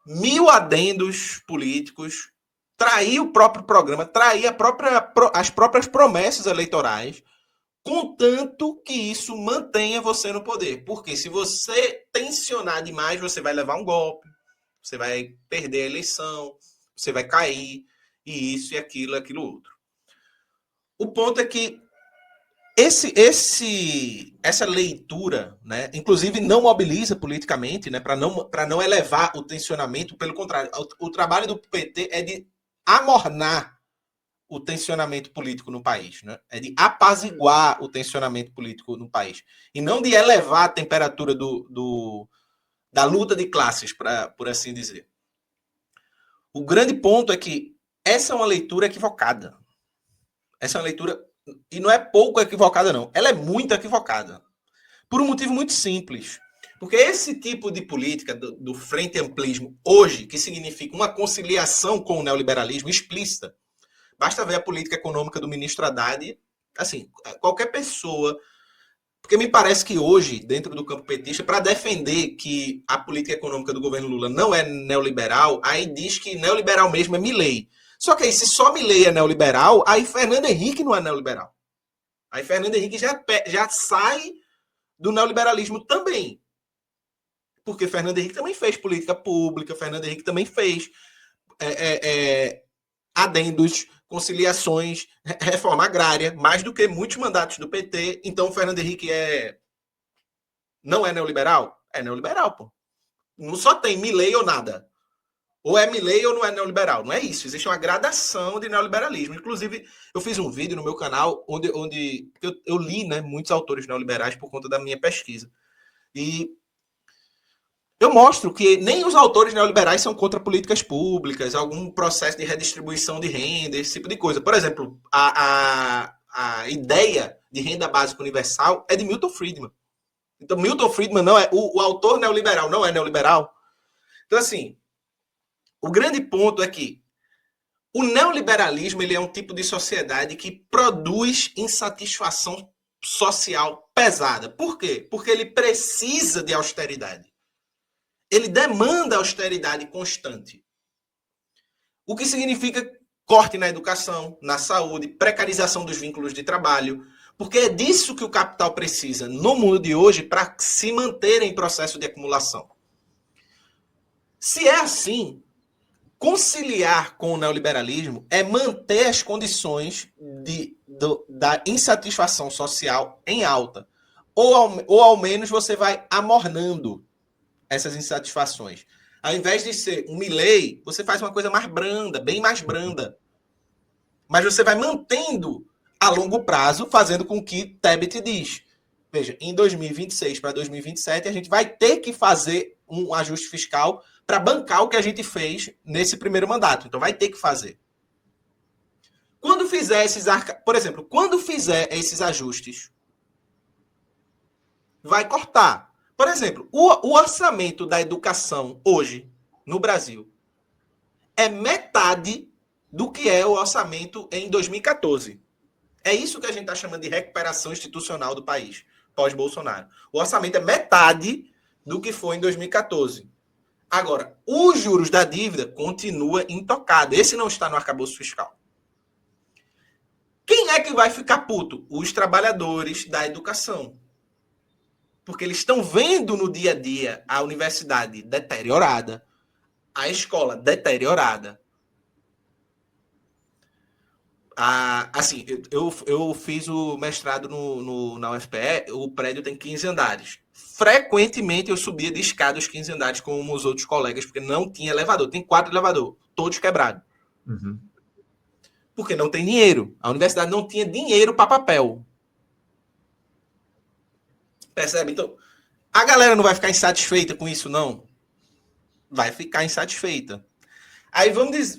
1000 adendos políticos, trair o próprio programa, trair as próprias promessas eleitorais, contanto que isso mantenha você no poder. Porque se você tensionar demais, você vai levar um golpe, você vai perder a eleição, você vai cair, e isso e aquilo, aquilo outro. O ponto é que essa leitura, né, inclusive não mobiliza politicamente, né, para não elevar o tensionamento. Pelo contrário, o trabalho do PT é de amornar o tensionamento político no país, né? É de apaziguar o tensionamento político no país e não de elevar a temperatura da luta de classes, por assim dizer. O grande ponto é que essa é uma leitura equivocada. Essa é uma leitura, e não é pouco equivocada, não. Ela é muito equivocada. Por um motivo muito simples. Porque esse tipo de política do frente amplismo hoje, que significa uma conciliação com o neoliberalismo explícita, basta ver a política econômica do ministro Haddad, assim, qualquer pessoa. Porque me parece que hoje, dentro do campo petista, para defender que a política econômica do governo Lula não é neoliberal, aí diz que neoliberal mesmo é Milei. Só que aí, se só Milei é neoliberal, aí Fernando Henrique não é neoliberal. Aí Fernando Henrique já sai do neoliberalismo também. Porque Fernando Henrique também fez política pública, Fernando Henrique também fez adendos, conciliações, reforma agrária, mais do que muitos mandatos do PT. Então, o Fernando Henrique é não é neoliberal? É neoliberal, pô. Não só tem Milei ou nada. Ou é Milei ou não é neoliberal. Não é isso. Existe uma gradação de neoliberalismo. Inclusive, eu fiz um vídeo no meu canal onde eu li, né, muitos autores neoliberais por conta da minha pesquisa. E eu mostro que nem os autores neoliberais são contra políticas públicas, algum processo de redistribuição de renda, esse tipo de coisa. Por exemplo, a ideia de renda básica universal é de Milton Friedman. Então, Milton Friedman não é o autor neoliberal, não é neoliberal. Então, assim, o grande ponto é que o neoliberalismo ele é um tipo de sociedade que produz insatisfação social pesada. Por quê? Porque ele precisa de austeridade. Ele demanda austeridade constante. O que significa corte na educação, na saúde, precarização dos vínculos de trabalho, porque é disso que o capital precisa no mundo de hoje para se manter em processo de acumulação. Se é assim, conciliar com o neoliberalismo é manter as condições da insatisfação social em alta. Ou ao menos você vai amornando essas insatisfações. Ao invés de ser um Milei, você faz uma coisa mais branda, bem mais branda. Mas você vai mantendo a longo prazo, fazendo com que Tebet diz. Veja, em 2026 para 2027, a gente vai ter que fazer um ajuste fiscal para bancar o que a gente fez nesse primeiro mandato. Então, vai ter que fazer. Quando fizer por exemplo, quando fizer esses ajustes, vai cortar. Por exemplo, o orçamento da educação hoje, no Brasil, é metade do que é o orçamento em 2014. É isso que a gente está chamando de recuperação institucional do país, pós-Bolsonaro. O orçamento é metade do que foi em 2014. Agora, os juros da dívida continua intocado. Esse não está no arcabouço fiscal. Quem é que vai ficar puto? Os trabalhadores da educação. Porque eles estão vendo no dia a dia a universidade deteriorada, a escola deteriorada. Assim, eu fiz o mestrado na UFPE, o prédio tem 15 andares. Frequentemente eu subia de escada os 15 andares com os outros colegas, porque não tinha elevador. Tem 4 elevadores, todos quebrados. Uhum. Porque não tem dinheiro. A universidade não tinha dinheiro para papel. Percebe? Então, a galera não vai ficar insatisfeita com isso, não? Vai ficar insatisfeita. Aí vamos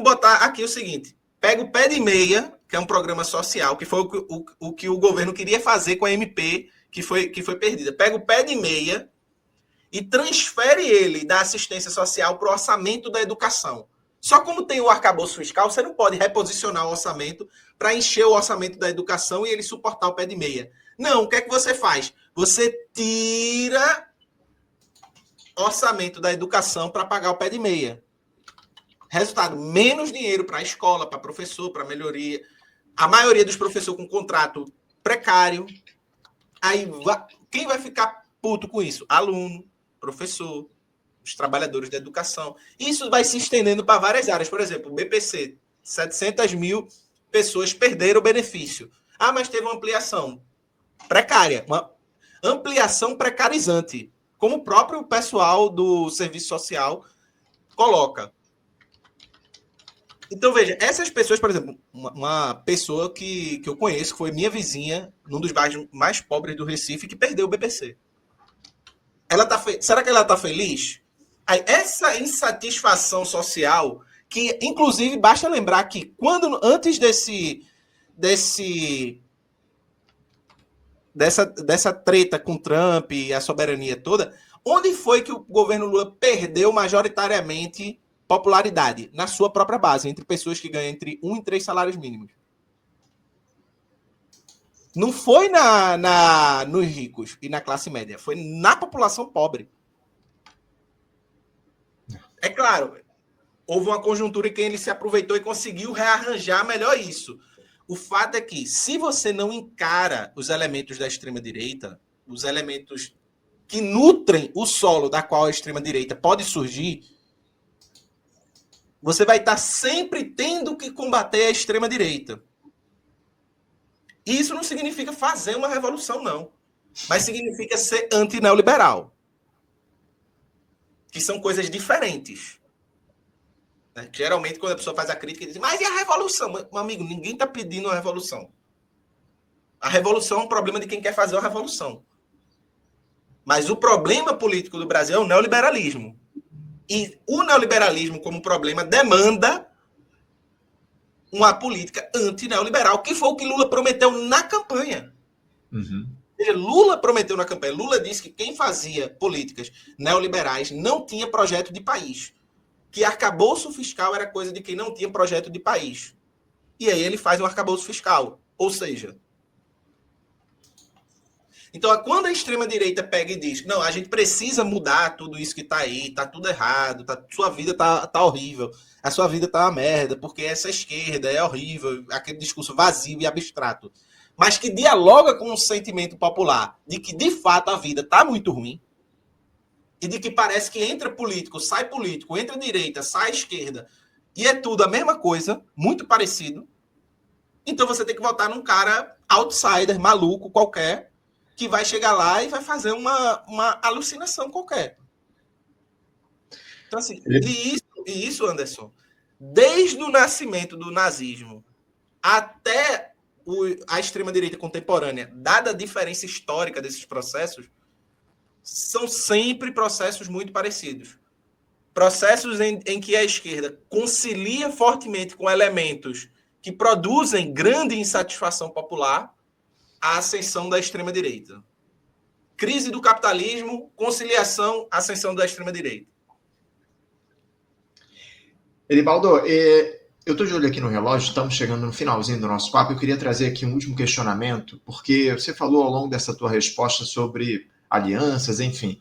botar aqui o seguinte. Pega o Pé de Meia, que é um programa social, que foi o que o governo queria fazer com a MP, que foi perdida. Pega o Pé de Meia e transfere ele da assistência social para o orçamento da educação. Só como tem o arcabouço fiscal, você não pode reposicionar o orçamento para encher o orçamento da educação e ele suportar o Pé de Meia. Não, o que é que você faz? Você tira orçamento da educação para pagar o Pé de Meia. Resultado, menos dinheiro para a escola, para professor, para melhoria. A maioria dos professores com contrato precário. Aí, quem vai ficar puto com isso? Aluno, professor, os trabalhadores da educação. Isso vai se estendendo para várias áreas. Por exemplo, o BPC, 700 mil pessoas perderam o benefício. Ah, mas teve uma ampliação precária, uma ampliação precarizante, como o próprio pessoal do serviço social coloca. Então, veja, essas pessoas, por exemplo, uma pessoa que eu conheço, que foi minha vizinha, num dos bairros mais pobres do Recife, que perdeu o BPC. Será que ela está feliz? Aí, essa insatisfação social, que, inclusive, basta lembrar que antes dessa treta com Trump e a soberania toda, onde foi que o governo Lula perdeu majoritariamente popularidade? Na sua própria base, entre pessoas que ganham entre 1 e 3 salários mínimos. Não foi nos ricos e na classe média, foi na população pobre. É claro, houve uma conjuntura em que ele se aproveitou e conseguiu rearranjar melhor isso. O fato é que, se você não encara os elementos da extrema-direita, os elementos que nutrem o solo da qual a extrema-direita pode surgir, você vai estar sempre tendo que combater a extrema-direita. E isso não significa fazer uma revolução, não. mas significa ser anti-neoliberal, que são coisas diferentes. Né? Geralmente, quando a pessoa faz a crítica, diz, mas e a revolução? Meu amigo, ninguém está pedindo a revolução. A revolução é um problema de quem quer fazer a revolução. Mas o problema político do Brasil é o neoliberalismo. E o neoliberalismo, como problema, demanda uma política anti-neoliberal, que foi o que Lula prometeu na campanha. Uhum. Lula prometeu na campanha. Lula disse que quem fazia políticas neoliberais não tinha projeto de país. Que arcabouço fiscal era coisa de quem não tinha projeto de país. E aí ele faz um arcabouço fiscal. Ou seja, então quando a extrema-direita pega e diz, não, a gente precisa mudar tudo isso que está aí, está tudo errado, sua vida tá horrível, a sua vida tá uma merda, porque essa esquerda é horrível, aquele discurso vazio e abstrato, mas que dialoga com um sentimento popular de que, de fato, a vida está muito ruim, e de que parece que entra político, entra direita, sai esquerda, e é tudo a mesma coisa, muito parecido. Então você tem que votar num cara outsider, maluco, qualquer, que vai chegar lá e vai fazer uma alucinação qualquer. Então, assim, e isso, Anderson, desde o nascimento do nazismo até a extrema-direita contemporânea, dada a diferença histórica desses processos, são sempre processos muito parecidos. Processos em que a esquerda concilia fortemente com elementos que produzem grande insatisfação popular a ascensão da extrema-direita. Crise do capitalismo, conciliação, ascensão da extrema-direita. Eribaldo, eu estou de olho aqui no relógio, estamos chegando no finalzinho do nosso papo. Eu queria trazer aqui um último questionamento, porque você falou ao longo dessa tua resposta sobre alianças, enfim.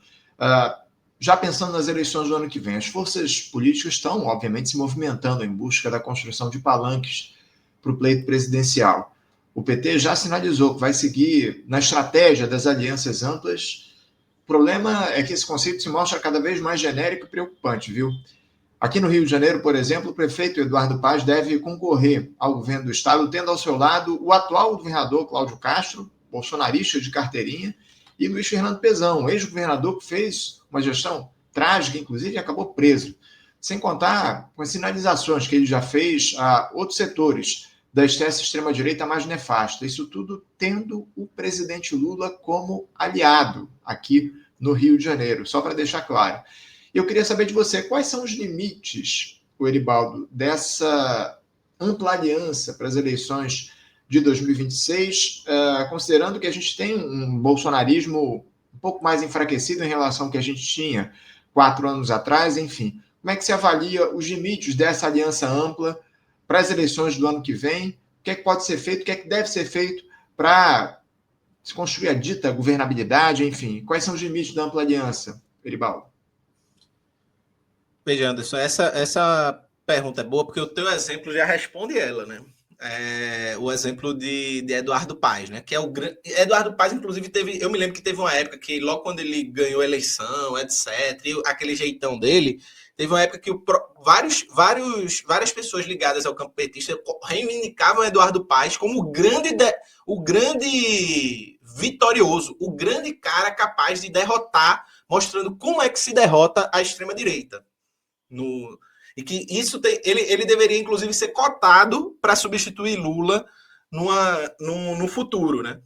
Já pensando nas eleições do ano que vem, as forças políticas estão, obviamente, se movimentando em busca da construção de palanques para o pleito presidencial. O PT já sinalizou que vai seguir na estratégia das alianças amplas. O problema é que esse conceito se mostra cada vez mais genérico e preocupante, viu? Aqui no Rio de Janeiro, por exemplo, o prefeito Eduardo Paz deve concorrer ao governo do estado, tendo ao seu lado o atual governador Cláudio Castro, bolsonarista de carteirinha, e Luiz Fernando Pezão, ex-governador que fez uma gestão trágica, inclusive, e acabou preso. Sem contar com as sinalizações que ele já fez a outros setores da extrema-direita mais nefasta. Isso tudo tendo o presidente Lula como aliado aqui no Rio de Janeiro, só para deixar claro. Eu queria saber de você, quais são os limites, Eribaldo, dessa ampla aliança para as eleições de 2026, considerando que a gente tem um bolsonarismo um pouco mais enfraquecido em relação ao que a gente tinha 4 anos atrás, enfim. Como é que se avalia os limites dessa aliança ampla para as eleições do ano que vem? O que é que pode ser feito? O que é que deve ser feito para se construir a dita governabilidade? Enfim, quais são os limites da ampla aliança, Eribaldo? Veja, Anderson, essa pergunta é boa porque o teu exemplo já responde ela, né? O exemplo de Eduardo Paes, né? Que é o Eduardo Paes, inclusive, eu me lembro que teve uma época que, logo quando ele ganhou a eleição, etc., e aquele jeitão dele, teve uma época que várias pessoas ligadas ao campo petista reivindicavam Eduardo Paes como o grande vitorioso, o grande cara capaz de derrotar, mostrando como é que se derrota a extrema-direita. E que isso ele deveria, inclusive, ser cotado para substituir Lula no futuro, né?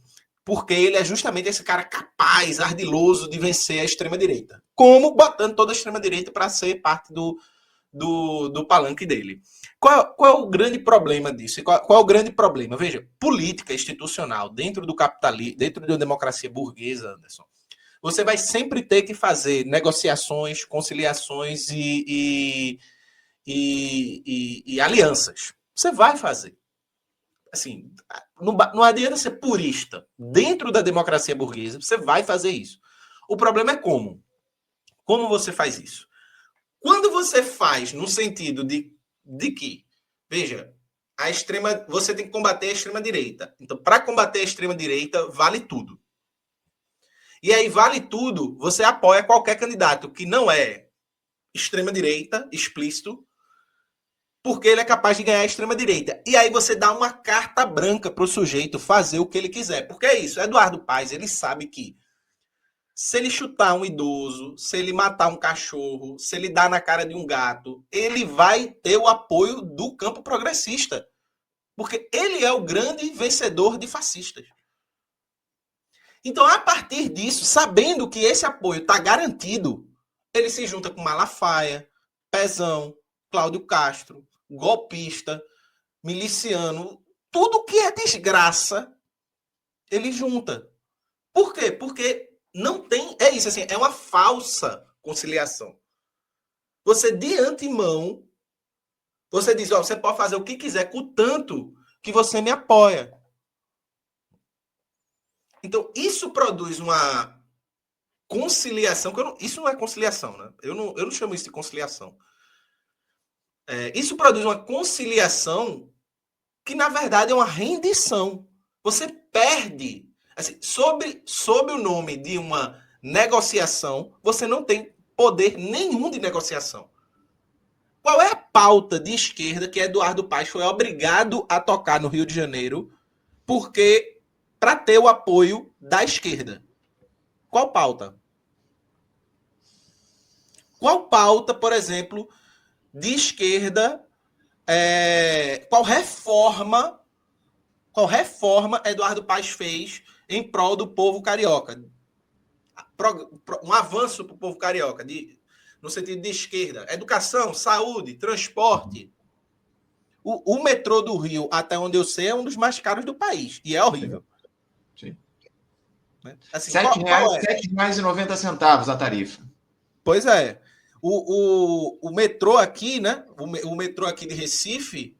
Porque ele é justamente esse cara capaz, ardiloso de vencer a extrema-direita. Como botando toda a extrema-direita para ser parte do palanque dele. Qual é o grande problema disso? Qual é o grande problema? Veja, política institucional dentro do capitalismo, dentro da democracia burguesa, Anderson, você vai sempre ter que fazer negociações, conciliações e alianças. Você vai fazer. Assim, não adianta ser purista. Dentro da democracia burguesa, você vai fazer isso. O problema é como. Como você faz isso? Quando você faz no sentido de que, veja, você tem que combater a extrema-direita. Então, para combater a extrema-direita, vale tudo. E aí, vale tudo, você apoia qualquer candidato que não é extrema-direita, explícito, porque ele é capaz de ganhar a extrema-direita. E aí você dá uma carta branca para o sujeito fazer o que ele quiser. Porque é isso, Eduardo Paes, ele sabe que se ele chutar um idoso, se ele matar um cachorro, se ele dar na cara de um gato, ele vai ter o apoio do campo progressista. Porque ele é o grande vencedor de fascistas. Então, a partir disso, sabendo que esse apoio está garantido, ele se junta com Malafaia, Pezão, Cláudio Castro, golpista, miliciano, tudo que é desgraça, ele junta. Por quê? Porque não tem... É isso, assim, é uma falsa conciliação. Você, de antemão, você diz, ó, você pode fazer o que quiser, contanto que você me apoia. Então, isso produz uma conciliação, isso não é conciliação, né? Eu não chamo isso de conciliação. Isso produz uma conciliação que, na verdade, é uma rendição. Você perde. Assim, sob o nome de uma negociação, você não tem poder nenhum de negociação. Qual é a pauta de esquerda que Eduardo Paes foi obrigado a tocar no Rio de Janeiro porque para ter o apoio da esquerda? Qual pauta? Qual pauta, por exemplo, de esquerda, qual reforma Eduardo Paes fez em prol do povo carioca? Um avanço para o povo carioca, no sentido de esquerda. Educação, saúde, transporte. O metrô do Rio, até onde eu sei, é um dos mais caros do país. E é horrível. Sim. Assim, R$7,90 a tarifa. Pois é. O metrô aqui, né? O metrô aqui de Recife,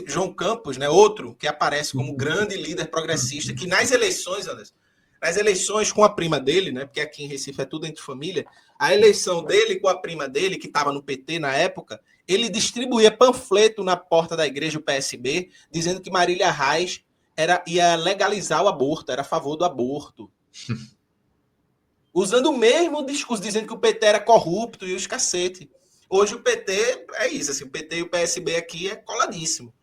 João Campos, né? Outro que aparece como grande líder progressista, que nas eleições, Anderson, nas eleições com a prima dele, né? Porque aqui em Recife é tudo entre família. A eleição dele com a prima dele, que estava no PT na época, ele distribuía panfleto na porta da igreja do PSB, dizendo que Marília Reis ia legalizar o aborto, era a favor do aborto. Usando o mesmo discurso, dizendo que o PT era corrupto e os cacete. Hoje o PT é isso, assim, o PT e o PSB aqui é coladíssimo.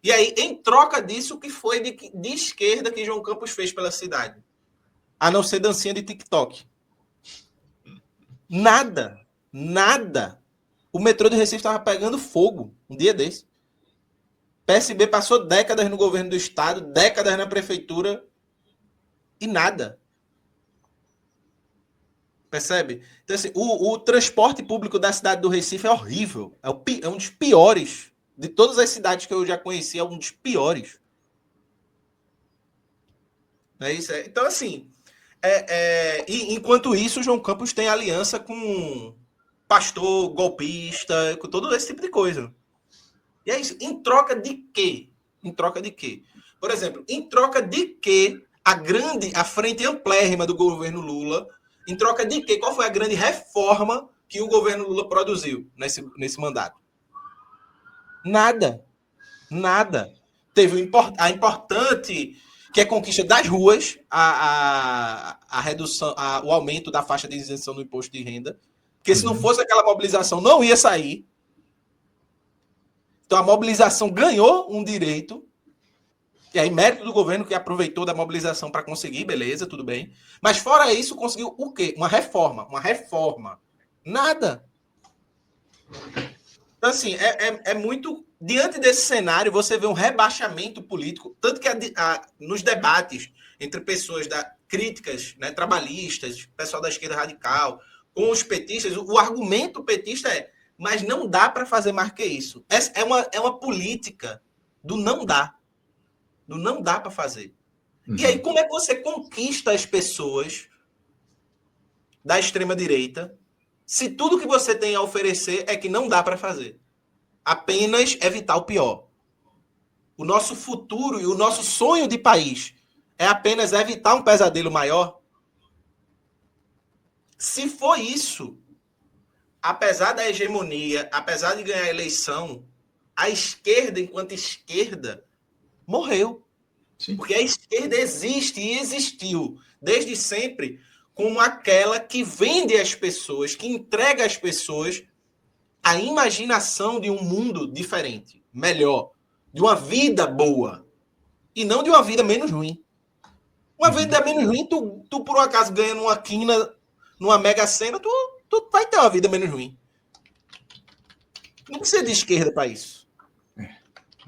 E aí, em troca disso, o que foi de esquerda que João Campos fez pela cidade? A não ser dancinha de TikTok. Nada. O metrô de Recife estava pegando fogo um dia desse. PSB passou décadas no governo do estado, décadas na prefeitura e nada. Percebe? Então, assim, o transporte público da cidade do Recife é horrível. É um dos piores. De todas as cidades que eu já conheci, é um dos piores. Não é isso? Então, assim, e enquanto isso, o João Campos tem aliança com pastor, golpista, com todo esse tipo de coisa. E é isso. Em troca de quê? Em troca de quê? Por exemplo, em troca de quê a frente amplérrima do governo Lula, em troca de quê? Qual foi a grande reforma que o governo Lula produziu nesse mandato? Nada. Teve a importante, que é a conquista das ruas, a redução, o aumento da faixa de isenção do imposto de renda, porque se não fosse aquela mobilização, não ia sair. Então a mobilização ganhou um direito, e aí mérito do governo que aproveitou da mobilização para conseguir, beleza, tudo bem. Mas fora isso, conseguiu o quê? Uma reforma. Nada. Então, assim, é muito... Diante desse cenário, você vê um rebaixamento político, tanto que nos debates entre pessoas críticas, né, trabalhistas, pessoal da esquerda radical, com os petistas, o argumento petista mas não dá para fazer mais que isso. É uma política do não dá. Do não dá para fazer. E aí, como é que você conquista as pessoas da extrema-direita se tudo que você tem a oferecer é que não dá para fazer? Apenas evitar o pior. O nosso futuro e o nosso sonho de país é apenas evitar um pesadelo maior? Se for isso, apesar da hegemonia, apesar de ganhar a eleição, a esquerda, enquanto esquerda, morreu. Sim. Porque a esquerda existe e existiu desde sempre como aquela que vende as pessoas, que entrega às pessoas a imaginação de um mundo diferente, melhor, de uma vida boa, e não de uma vida menos ruim. Uma vida menos ruim, tu por um acaso ganha numa quina, numa Mega Sena, tu vai ter uma vida menos ruim. Não precisa de esquerda para isso.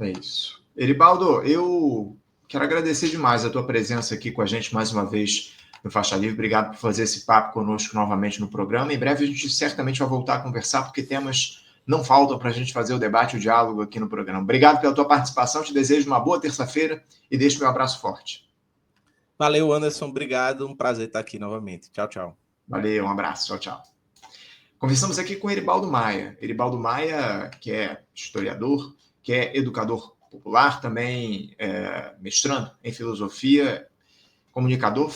É isso. Eribaldo, eu quero agradecer demais a tua presença aqui com a gente mais uma vez no Faixa Livre. Obrigado por fazer esse papo conosco novamente no programa. Em breve a gente certamente vai voltar a conversar, porque temas não faltam para a gente fazer o debate, o diálogo aqui no programa. Obrigado pela tua participação, te desejo uma boa terça-feira e deixo meu abraço forte. Valeu, Anderson. Obrigado. Um prazer estar aqui novamente. Tchau, tchau. Valeu, um abraço. Tchau, tchau. Conversamos aqui com Eribaldo Maia. Eribaldo Maia, que é historiador, que é educador popular, também mestrando em filosofia, comunicador,